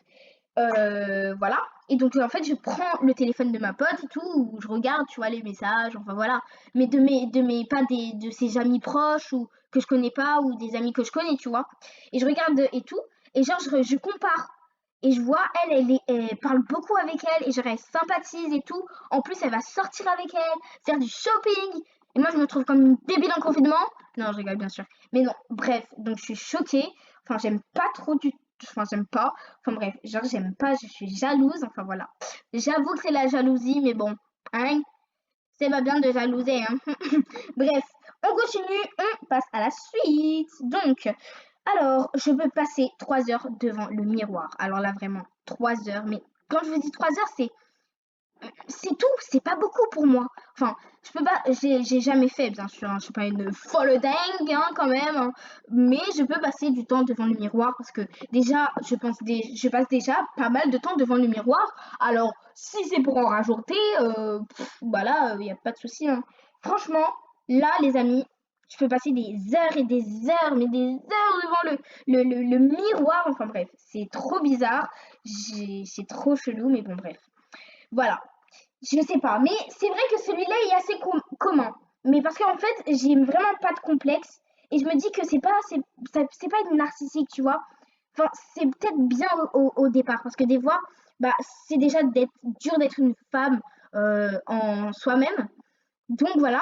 Voilà. Et donc, en fait, je prends le téléphone de ma pote et tout, où je regarde, tu vois, les messages, enfin voilà. Mais pas de ses amis proches ou que je connais pas ou des amis que je connais, tu vois. Et je regarde et tout. Et genre, je compare. Et je vois, elle parle beaucoup avec elle et je reste sympathise et tout. En plus, elle va sortir avec elle, faire du shopping. Et moi, je me trouve comme une débile en confinement. Non, je rigole, bien sûr. Mais non, bref. Donc, je suis choquée. Enfin, j'aime pas trop du Enfin, j'aime pas. Enfin bref, genre j'aime pas, je suis jalouse. Enfin voilà. J'avoue que c'est la jalousie, mais bon, hein, c'est pas bien de jalouser, hein. Bref, on continue, on passe à la suite. Donc, alors, je peux passer 3 heures devant le miroir. Alors là, vraiment, 3 heures. Mais quand je vous dis 3 heures, c'est tout, c'est pas beaucoup pour moi. Enfin, je peux pas, j'ai jamais fait, bien sûr, hein, je suis pas une folle dingue, hein, quand même, hein, mais je peux passer du temps devant le miroir parce que déjà, je passe déjà pas mal de temps devant le miroir. Alors, si c'est pour en rajouter, voilà, il y a pas de souci, hein. Franchement, là, les amis, je peux passer des heures et des heures, mais des heures devant le miroir. Enfin bref, c'est trop bizarre, c'est trop chelou, mais bon, bref. Voilà. Je sais pas, mais c'est vrai que celui-là est assez commun. Mais parce qu'en fait, j'ai vraiment pas de complexe et je me dis que c'est pas une narcissique, tu vois. Enfin, c'est peut-être bien au départ parce que des fois, c'est déjà dur d'être une femme en soi-même. Donc voilà.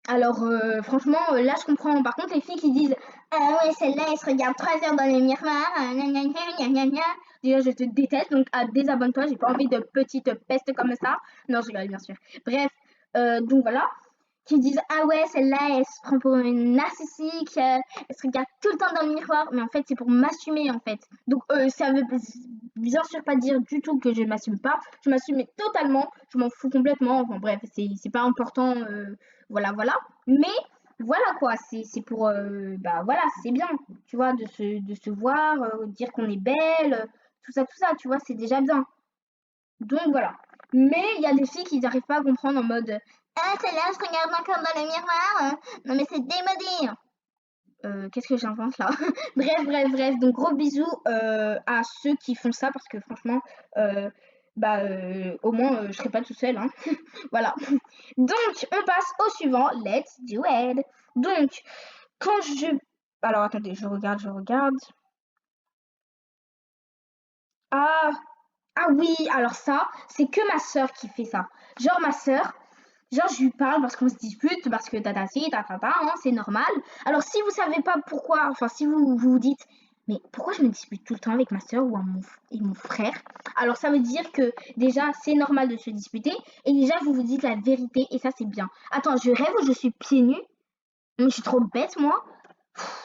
Alors franchement, là je comprends. Par contre, les filles qui disent ah ouais celle-là elle se regarde 3 heures dans le miroir, gna gna gna gna gna gna. Déjà je te déteste donc désabonne-toi. J'ai pas envie de petite peste comme ça. Non je rigole bien sûr. Bref, donc voilà. Qui disent ah ouais celle-là elle se prend pour une narcissique, elle se regarde tout le temps dans le miroir, mais en fait c'est pour m'assumer en fait. Donc ça veut bien sûr pas dire du tout que je m'assume pas, je m'assume totalement, je m'en fous complètement. Enfin bref, c'est pas important, voilà. Mais voilà quoi, c'est pour voilà c'est bien, tu vois, de se voir, dire qu'on est belle, tout ça, tu vois, c'est déjà bien. Donc voilà. Mais il y a des filles qui n'arrivent pas à comprendre en mode ah, celle-là, je regarde encore dans le miroir. Non, mais c'est démodé. Qu'est-ce que j'invente là? Bref. Donc, gros bisous à ceux qui font ça parce que franchement, au moins, je serai pas tout seul. Hein. Voilà. Donc, on passe au suivant. Let's do it. Donc, quand je. Alors, attendez, je regarde. Ah, ah oui, alors ça, c'est que ma sœur qui fait ça. Genre, ma sœur, genre, je lui parle parce qu'on se dispute, parce que tatati, tatata, hein, c'est normal. Alors, si vous savez pas pourquoi, enfin, si vous vous dites, Mais pourquoi je me dispute tout le temps avec ma soeur ou et mon frère? Alors ça veut dire que déjà c'est normal de se disputer et déjà vous vous dites la vérité et ça c'est bien. Attends, je rêve où je suis pieds nus? Mais je suis trop bête moi.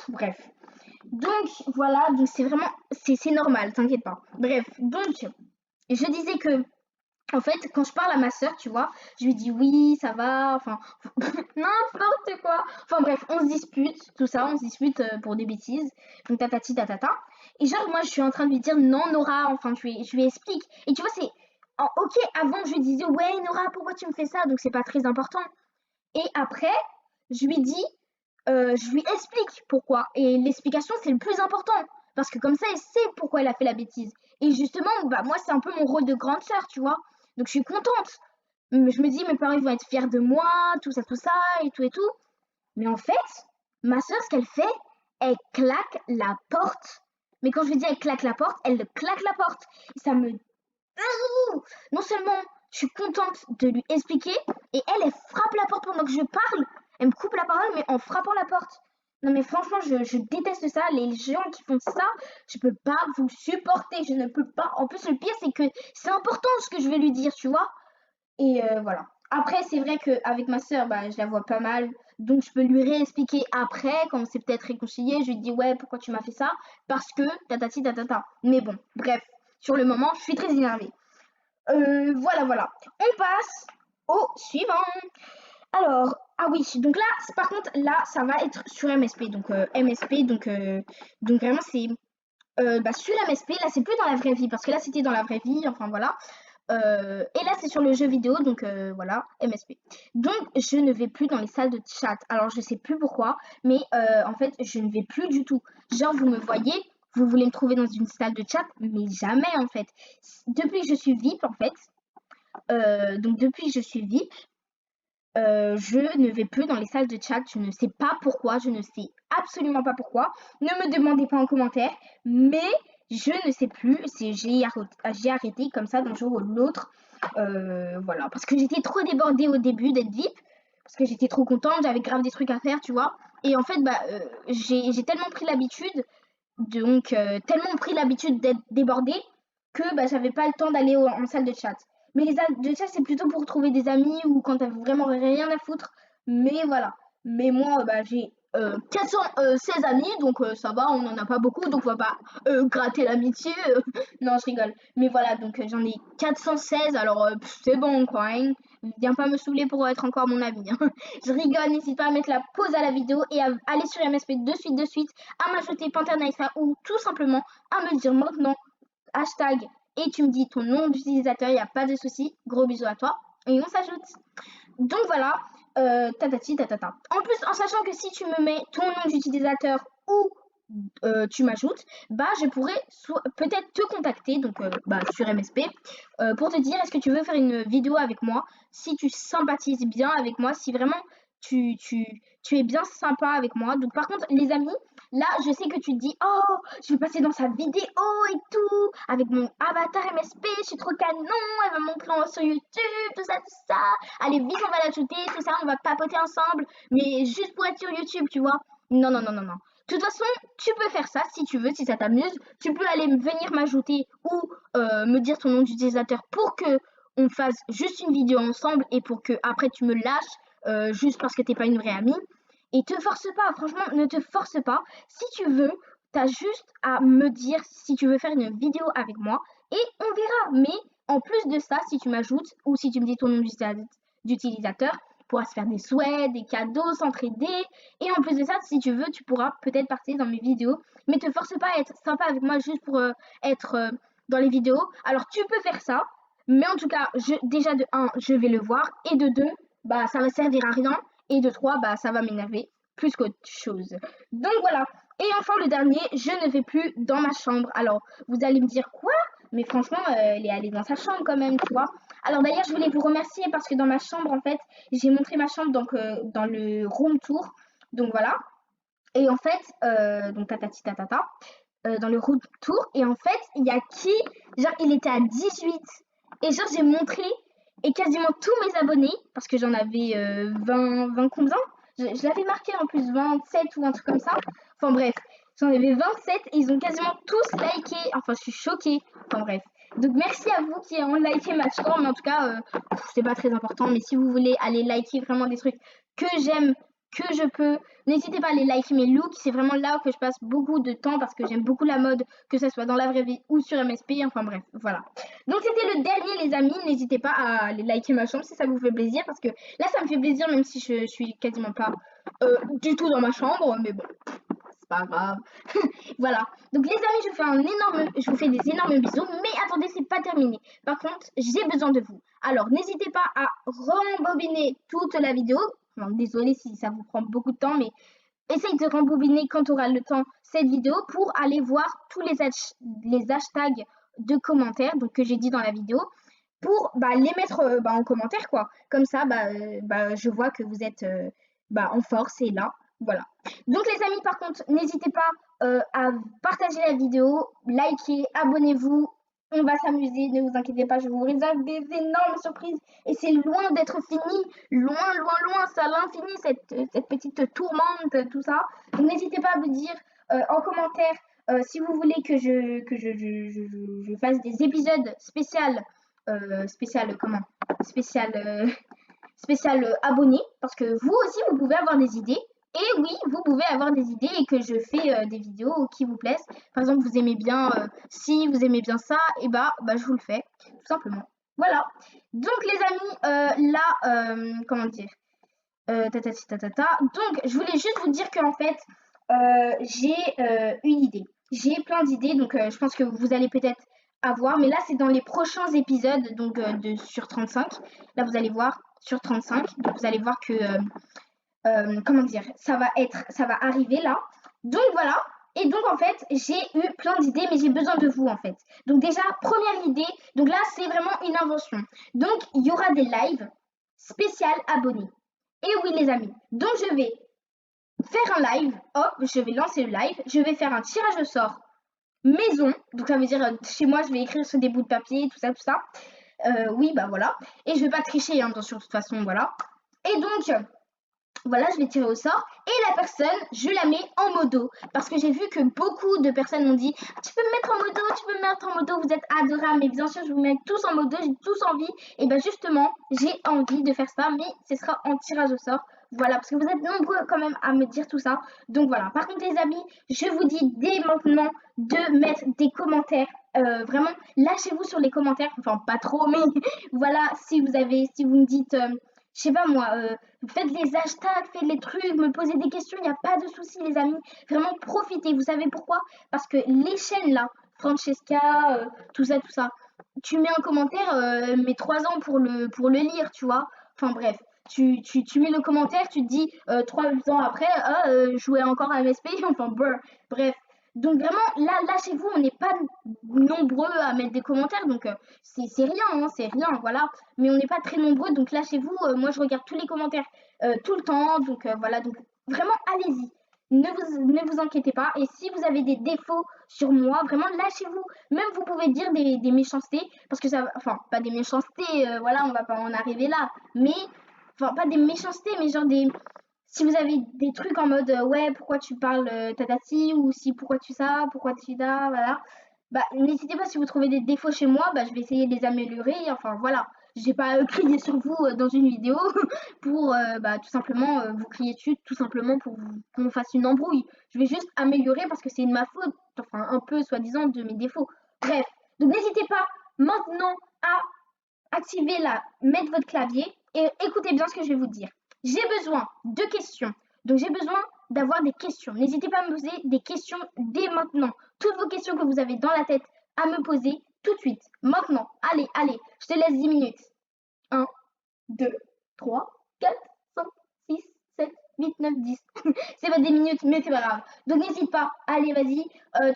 Bref. Donc voilà, donc c'est vraiment c'est normal, t'inquiète pas. Bref, donc je disais que en fait, quand je parle à ma sœur, tu vois, je lui dis oui, ça va, enfin, n'importe quoi. Enfin bref, on se dispute, tout ça, on se dispute pour des bêtises. Donc tatati tatata. Et genre, moi, je suis en train de lui dire non, Nora, enfin, je lui explique. Et tu vois, c'est. Ok, avant, je lui disais ouais, Nora, pourquoi tu me fais ça? Donc, c'est pas très important. Et après, je lui dis, je lui explique pourquoi. Et l'explication, c'est le plus important. Parce que comme ça, elle sait pourquoi elle a fait la bêtise. Et justement, bah, moi, c'est un peu mon rôle de grande sœur, tu vois. Donc, je suis contente. Je me dis, mes parents, ils vont être fiers de moi, tout ça, et tout et tout. Mais en fait, ma sœur, ce qu'elle fait, elle claque la porte. Mais quand je lui dis elle claque la porte, elle claque la porte. Et ça me non seulement je suis contente de lui expliquer, et elle frappe la porte pendant que je parle. Elle me coupe la parole, mais en frappant la porte. Non mais franchement, je déteste ça. Les gens qui font ça, je peux pas vous supporter. Je ne peux pas. En plus, le pire, c'est que c'est important ce que je vais lui dire, tu vois. Et voilà. Après, c'est vrai qu'avec ma sœur, bah, je la vois pas mal. Donc, je peux lui réexpliquer après, quand on s'est peut-être réconcilié. Je lui dis, ouais, pourquoi tu m'as fait ça? Parce que, tatati, tatata. Mais bon, bref, sur le moment, je suis très énervée. Voilà. On passe au suivant. Alors, ah oui, donc là, par contre, là, ça va être sur MSP. Donc, MSP, donc vraiment, c'est bah, sur MSP. Là, c'est plus dans la vraie vie, parce que là, c'était dans la vraie vie. Enfin, voilà. Et là, c'est sur le jeu vidéo, donc voilà, MSP. Donc, je ne vais plus dans les salles de chat. Alors, je sais plus pourquoi, mais en fait, je ne vais plus du tout. Genre, vous me voyez, vous voulez me trouver dans une salle de chat, mais jamais en fait. Depuis que je suis VIP, en fait, donc depuis que je suis VIP, je ne vais plus dans les salles de chat. Je ne sais pas pourquoi, je ne sais absolument pas pourquoi. Ne me demandez pas en commentaire, mais je ne sais plus si j'ai arrêté comme ça d'un jour ou de l'autre. Voilà, parce que j'étais trop débordée au début d'être VIP, parce que j'étais trop contente, j'avais grave des trucs à faire, tu vois. Et en fait, bah, j'ai tellement pris l'habitude, tellement pris l'habitude d'être débordée que bah, j'avais pas le temps d'aller en salle de chat. Mais les salles de chat, c'est plutôt pour trouver des amis ou quand t'as vraiment rien à foutre. Mais voilà. Mais moi, bah, j'ai 416 amis, donc ça va, on n'en a pas beaucoup, donc on va pas gratter l'amitié. Non, je rigole. Mais voilà, donc j'en ai 416, alors c'est bon, quoi. Hein. Viens pas me saouler pour être encore mon ami. Hein. Je rigole, n'hésite pas à mettre la pause à la vidéo et à aller sur MSP de suite, à m'ajouter Panternaïsa ou tout simplement à me dire maintenant hashtag et tu me dis ton nom d'utilisateur, il n'y a pas de souci. Gros bisous à toi et on s'ajoute. Donc voilà, tatati tatata. En plus, en sachant que si tu me mets ton nom d'utilisateur ou tu m'ajoutes, bah je pourrais peut-être te contacter donc bah, sur MSP pour te dire est-ce que tu veux faire une vidéo avec moi, si tu sympathises bien avec moi, si vraiment tu es bien sympa avec moi. Donc par contre les amis, là je sais que tu te dis oh je vais passer dans sa vidéo et tout avec mon avatar MSP, je suis trop canon, elle va montrer sur YouTube, tout ça. Allez vite on va l'ajouter, tout ça, on va papoter ensemble, mais juste pour être sur YouTube, tu vois. Non. De toute façon, tu peux faire ça si tu veux, si ça t'amuse. Tu peux aller venir m'ajouter ou me dire ton nom d'utilisateur pour que on fasse juste une vidéo ensemble et pour que après tu me lâches juste parce que t'es pas une vraie amie. Et te force pas, franchement, ne te force pas. Si tu veux, t'as juste à me dire si tu veux faire une vidéo avec moi et on verra. Mais en plus de ça, si tu m'ajoutes ou si tu me dis ton nom d'utilisateur, on pourra se faire des souhaits, des cadeaux, s'entraider. Et en plus de ça, si tu veux, tu pourras peut-être partir dans mes vidéos. Mais te force pas à être sympa avec moi juste pour être dans les vidéos. Alors tu peux faire ça. Mais en tout cas, déjà de 1, je vais le voir. Et de 2, bah ça va servir à rien. Et de 3, bah ça va m'énerver plus qu'autre chose. Donc voilà. Et enfin le dernier, je ne vais plus dans ma chambre. Alors vous allez me dire quoi? Mais franchement, elle est allée dans sa chambre quand même, tu vois. Alors d'ailleurs, je voulais vous remercier parce que dans ma chambre, en fait, j'ai montré ma chambre donc, dans le room tour. Donc voilà. Et en fait, donc tatati tatata, dans le room tour. Et en fait, il y a qui? Genre, il était à 18. Et genre, j'ai montré et quasiment tous mes abonnés, parce que j'en avais 20 combien? Je l'avais marqué en plus, 27 ou un truc comme ça. Enfin bref. J'en avais 27 et ils ont quasiment tous liké. Enfin, je suis choquée. Enfin, bref. Donc, merci à vous qui ont liké ma score. Mais en tout cas, c'est pas très important. Mais si vous voulez aller liker vraiment des trucs que j'aime, que je peux, n'hésitez pas à aller liker mes looks. C'est vraiment là que je passe beaucoup de temps parce que j'aime beaucoup la mode, que ce soit dans la vraie vie ou sur MSP. Enfin, bref, voilà. Donc, c'était le dernier, les amis. N'hésitez pas à aller liker ma chambre si ça vous fait plaisir. Parce que là, ça me fait plaisir, même si je suis quasiment pas du tout dans ma chambre. Mais bon, c'est pas grave. Voilà. Donc les amis, je vous fais des énormes bisous. Mais attendez, c'est pas terminé. Par contre, j'ai besoin de vous. Alors n'hésitez pas à rembobiner toute la vidéo. Enfin, désolé si ça vous prend beaucoup de temps, mais essaye de rembobiner quand tu auras le temps cette vidéo pour aller voir tous les hashtags de commentaires donc que j'ai dit dans la vidéo pour les mettre en commentaire quoi. Comme ça, je vois que vous êtes en force et là. Voilà. Donc les amis, par contre, n'hésitez pas à partager la vidéo, liker, abonnez-vous. On va s'amuser, ne vous inquiétez pas, je vous réserve des énormes surprises. Et c'est loin d'être fini, loin, loin, loin, c'est à l'infini, cette petite tourmente, tout ça. Donc n'hésitez pas à me dire en commentaire si vous voulez que je fasse des épisodes spécial abonnés. Parce que vous aussi, vous pouvez avoir des idées. Et oui, vous pouvez avoir des idées et que je fais des vidéos qui vous plaisent. Par exemple, vous aimez bien, si vous aimez bien ça, et je vous le fais, tout simplement. Voilà. Donc les amis, comment dire Donc, je voulais juste vous dire qu'en fait, j'ai une idée. J'ai plein d'idées, donc je pense que vous allez peut-être avoir, mais là c'est dans les prochains épisodes, donc sur 35. Là vous allez voir sur 35, donc vous allez voir que comment dire, ça va arriver là. Donc voilà. Et donc en fait, j'ai eu plein d'idées, mais j'ai besoin de vous en fait. Donc déjà, première idée, donc là c'est vraiment une invention. Donc il y aura des lives spécial abonnés. Et oui les amis, donc je vais faire un live, hop, je vais lancer le live, je vais faire un tirage au sort maison, donc ça veut dire chez moi je vais écrire sur des bouts de papier, tout ça. Oui, voilà. Et je vais pas tricher, hein, attention, de toute façon, voilà. Et donc, voilà, je vais tirer au sort. Et la personne, je la mets en modo. Parce que j'ai vu que beaucoup de personnes m'ont dit tu peux me mettre en modo, tu peux me mettre en modo, vous êtes adorables. Mais bien sûr, je vous mets tous en modo, j'ai tous envie. Et justement, j'ai envie de faire ça, mais ce sera en tirage au sort. Voilà, parce que vous êtes nombreux quand même à me dire tout ça. Donc voilà. Par contre, les amis, je vous dis dès maintenant de mettre des commentaires. Vraiment, lâchez-vous sur les commentaires. Enfin, pas trop, mais voilà, si vous me dites, je sais pas moi, faites les hashtags, faites les trucs, me posez des questions, il n'y a pas de souci les amis. Vraiment profitez. Vous savez pourquoi? Parce que les chaînes là, Francesca, tout ça, tu mets un commentaire, mets 3 ans pour le lire, tu vois. Enfin bref, tu mets le commentaire, tu te dis 3 ans après, jouer encore à MSP, enfin bref. Donc vraiment, là, lâchez-vous, on n'est pas nombreux à mettre des commentaires, donc c'est rien, hein, c'est rien, voilà. Mais on n'est pas très nombreux, donc lâchez-vous. Moi, je regarde tous les commentaires tout le temps, donc voilà. Donc vraiment, allez-y. Ne vous inquiétez pas. Et si vous avez des défauts sur moi, vraiment, lâchez-vous. Même vous pouvez dire des méchancetés, parce que ça, enfin, pas des méchancetés, voilà, on va pas en arriver là. Mais, enfin, pas des méchancetés, mais genre si vous avez des trucs en mode ouais pourquoi tu parles tatati ou si pourquoi tu ça pourquoi tu da voilà n'hésitez pas si vous trouvez des défauts chez moi je vais essayer de les améliorer enfin voilà j'ai pas crié sur vous dans une vidéo pour tout simplement vous crier dessus tout simplement pour qu'on fasse une embrouille je vais juste améliorer parce que c'est de ma faute enfin un peu soi-disant de mes défauts bref donc n'hésitez pas maintenant à activer mettre votre clavier et écoutez bien ce que je vais vous dire. J'ai besoin de questions. Donc j'ai besoin d'avoir des questions. N'hésitez pas à me poser des questions dès maintenant. Toutes vos questions que vous avez dans la tête à me poser tout de suite. Maintenant. Allez, je te laisse 10 minutes. 1, 2, 3, 4, 5, 6, 7, 8, 9, 10. C'est pas des minutes, mais c'est pas grave. Donc n'hésite pas. Allez, vas-y.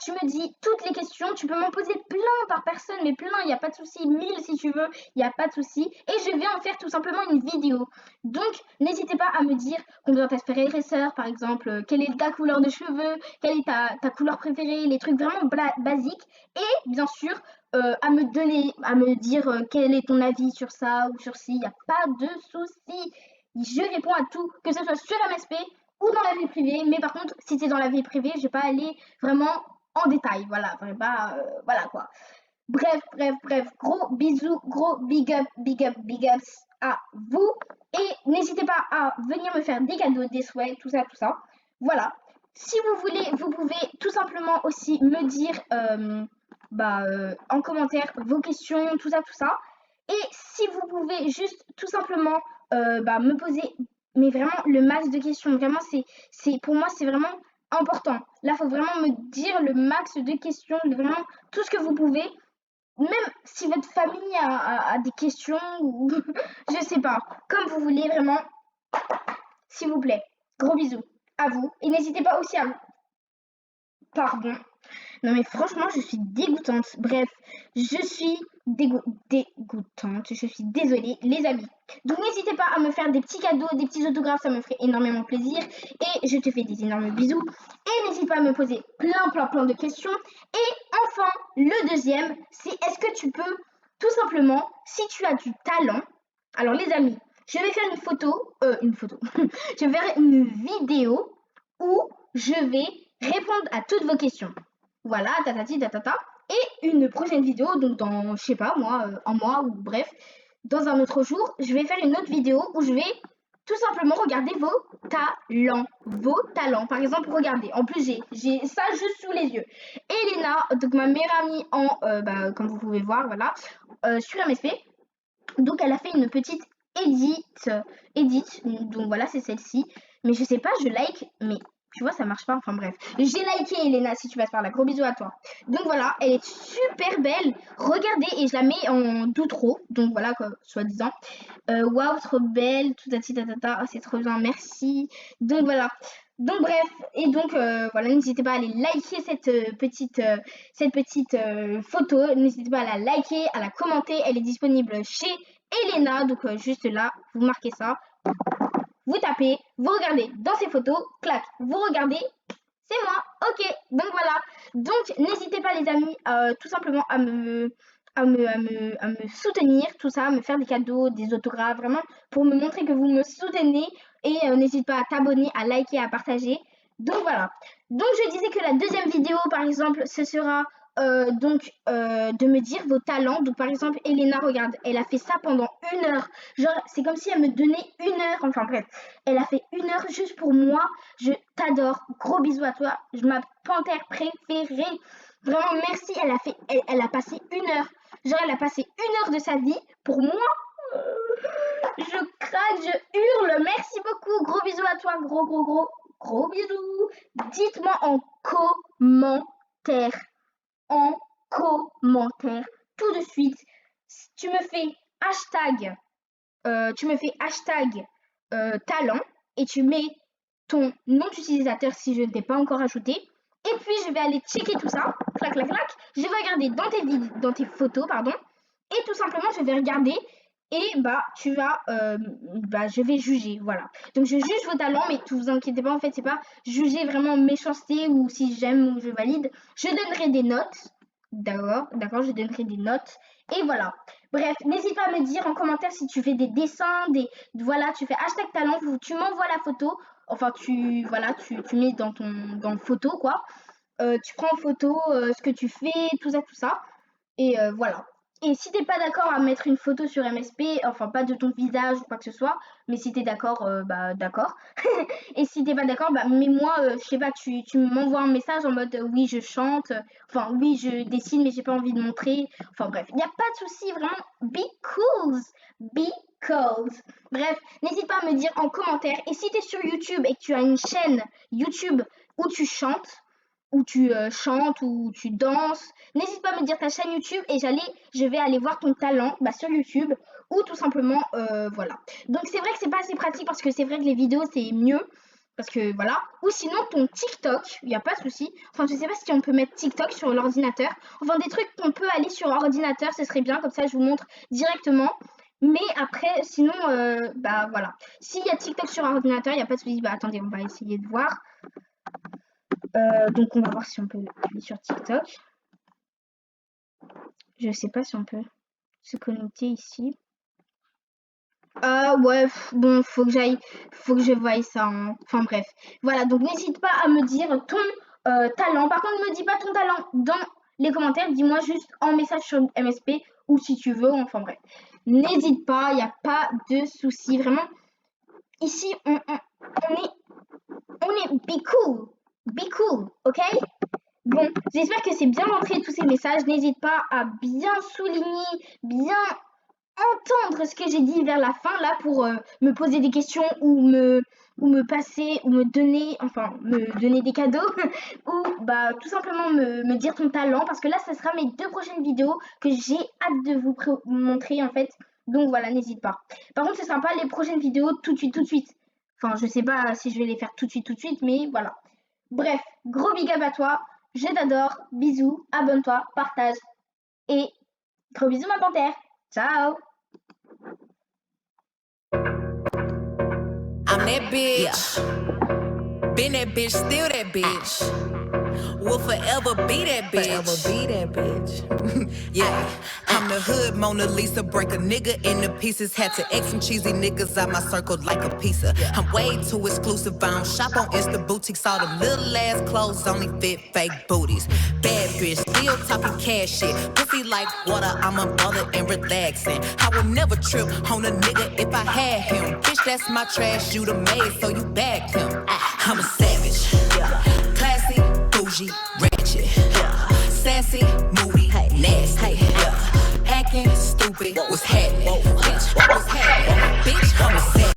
Tu me dis toutes les questions. Tu peux m'en poser plein par personne, mais plein. Il n'y a pas de souci. 1000 si tu veux. Il n'y a pas de souci. Et je vais en faire tout simplement une vidéo. Donc n'hésitez pas à me dire combien t'as fait épaisseur, par exemple. Quelle est ta couleur de cheveux. Quelle est ta couleur préférée. Les trucs vraiment basiques. Et bien sûr, à me dire quel est ton avis sur ça ou sur ci. Il n'y a pas de souci. Je réponds à tout, que ce soit sur MSP ou dans la vie privée. Mais par contre, si c'est dans la vie privée, je vais pas aller vraiment en détail. Voilà, voilà quoi. Bref, gros bisous, gros big up, big ups à vous. Et n'hésitez pas à venir me faire des cadeaux, des souhaits, tout ça. Voilà. Si vous voulez, vous pouvez tout simplement aussi me dire en commentaire vos questions, tout ça. Et si vous pouvez juste tout simplement me poser, mais vraiment le max de questions, vraiment pour moi c'est vraiment important. Là, il faut vraiment me dire le max de questions, vraiment tout ce que vous pouvez. Même si votre famille a des questions ou je sais pas, comme vous voulez vraiment, s'il vous plaît. Gros bisous à vous et n'hésitez pas aussi à pardon. Non mais franchement, je suis dégoûtante. Bref, je suis dégoûtante. Je suis désolée, les amis. Donc n'hésitez pas à me faire des petits cadeaux, des petits autographes, ça me ferait énormément plaisir. Et je te fais des énormes bisous. Et n'hésite pas à me poser plein de questions. Et enfin, le deuxième, c'est est-ce que tu peux tout simplement, si tu as du talent, alors les amis, je vais faire une photo, je vais faire une vidéo où je vais répondre à toutes vos questions. Voilà, tatati tatata. Et une prochaine vidéo, donc dans, je sais pas moi, un mois ou bref, dans un autre jour, je vais faire une autre vidéo où je vais tout simplement regarder vos talents. Vos talents. Par exemple, regardez, en plus j'ai ça juste sous les yeux. Elena, donc ma meilleure amie comme vous pouvez voir, voilà, sur MSP. Donc elle a fait une petite edit, donc voilà, c'est celle-ci. Mais je sais pas, je like, mais tu vois, ça marche pas. Enfin bref, j'ai liké Elena si tu passes par là. Gros bisous à toi. Donc voilà, elle est super belle. Regardez, et je la mets en d'outro. Donc voilà, quoi, soi-disant. Waouh, trop belle. Tout à tatata. Oh, c'est trop bien, merci. Donc voilà. Donc bref, et donc voilà, n'hésitez pas à aller liker cette petite photo. N'hésitez pas à la liker, à la commenter. Elle est disponible chez Elena. Donc juste là, vous marquez ça. Vous tapez, vous regardez dans ces photos, clac, vous regardez, c'est moi, ok, donc voilà. Donc n'hésitez pas les amis, tout simplement à me soutenir, tout ça, à me faire des cadeaux, des autographes, vraiment, pour me montrer que vous me soutenez. Et n'hésite pas à t'abonner, à liker, à partager. Donc voilà. Donc je disais que la deuxième vidéo, par exemple, ce sera de me dire vos talents. Donc par exemple, Elena, regarde, elle a fait ça pendant 1 heure. Genre, c'est comme si elle me donnait 1 heure. Enfin bref, elle a fait 1 heure juste pour moi. Je t'adore. Gros bisous à toi. Ma panthère préférée. Vraiment, merci. Elle a passé 1 heure. Genre, elle a passé 1 heure de sa vie pour moi. Je craque, je hurle. Merci beaucoup. Gros bisous à toi. Gros bisous. Dites-moi en commentaire tout de suite. Tu me fais hashtag talent et tu mets ton nom d'utilisateur si je ne t'ai pas encore ajouté. Et puis je vais aller checker tout ça. Clac, clac, clac. Je vais regarder dans tes photos, pardon. Et tout simplement, je vais regarder et je vais juger, voilà. Donc je juge vos talents, mais ne vous inquiétez pas, en fait, c'est pas juger vraiment méchanceté ou si j'aime ou je valide. Je donnerai des notes, d'accord, je donnerai des notes et voilà. Bref, n'hésite pas à me dire en commentaire si tu fais des dessins, voilà, tu fais hashtag talent, tu m'envoies la photo, enfin tu mets dans photo quoi. Tu prends en photo ce que tu fais, tout ça. Et voilà. Et si t'es pas d'accord à mettre une photo sur MSP, enfin pas de ton visage ou quoi que ce soit, mais si t'es d'accord, d'accord. Et si t'es pas d'accord, mets-moi, je sais pas, tu m'envoies un message en mode oui je chante, enfin oui je dessine mais j'ai pas envie de montrer. Enfin bref, il n'y a pas de souci, vraiment, be cool. Bref, n'hésite pas à me dire en commentaire. Et si t'es sur YouTube et que tu as une chaîne YouTube où tu chantes, ou tu danses. N'hésite pas à me dire ta chaîne YouTube et je vais aller voir ton talent sur YouTube ou tout simplement voilà. Donc c'est vrai que c'est pas assez pratique parce que c'est vrai que les vidéos c'est mieux parce que voilà. Ou sinon ton TikTok, il n'y a pas de souci. Enfin je sais pas si on peut mettre TikTok sur l'ordinateur. Enfin des trucs qu'on peut aller sur ordinateur, ce serait bien comme ça je vous montre directement. Mais après, sinon, voilà. S'il y a TikTok sur ordinateur, il n'y a pas de souci. Attendez, on va essayer de voir. Donc on va voir si on peut aller sur TikTok. Je sais pas si on peut se connecter ici. Ouais, bon, faut que je voie ça, hein. Enfin bref. Voilà, donc n'hésite pas à me dire ton talent. Par contre, ne me dis pas ton talent dans les commentaires, dis-moi juste en message sur MSP ou si tu veux, enfin bref. N'hésite pas, il n'y a pas de souci. Vraiment, ici, on est be cool, ok? Bon, j'espère que c'est bien rentré tous ces messages. N'hésite pas à bien souligner, bien entendre ce que j'ai dit vers la fin là pour me poser des questions ou me passer ou me donner des cadeaux ou bah tout simplement me dire ton talent parce que là ce sera mes 2 prochaines vidéos que j'ai hâte de vous montrer en fait. Donc voilà, n'hésite pas. Par contre, ce sera pas les prochaines vidéos tout de suite. Enfin, je sais pas si je vais les faire tout de suite, mais voilà. Bref, gros big up à toi. Je t'adore. Bisous. Abonne-toi, partage et gros bisous ma panthère. Ciao. I'm that bitch. Yeah. Been that bitch, still that bitch. Will forever be that bitch. Forever be that bitch. Yeah. I'm the hood Mona Lisa. Break a nigga into pieces. Had to X some cheesy niggas out my circle like a pizza. I'm way too exclusive. I don't shop on Insta boutiques. All them little ass clothes only fit fake booties. Bad bitch, still talking cash shit. Pussy like water, I'm a mother and relaxing. I would never trip on a nigga if I had him. Bitch, that's my trash, you the maid, so you bagged him. I'm a savage, classy, bougie, ratchet, sassy, moody, nasty, acting stupid. What's happening? Bitch, what's happening? Bitch, I'm a savage.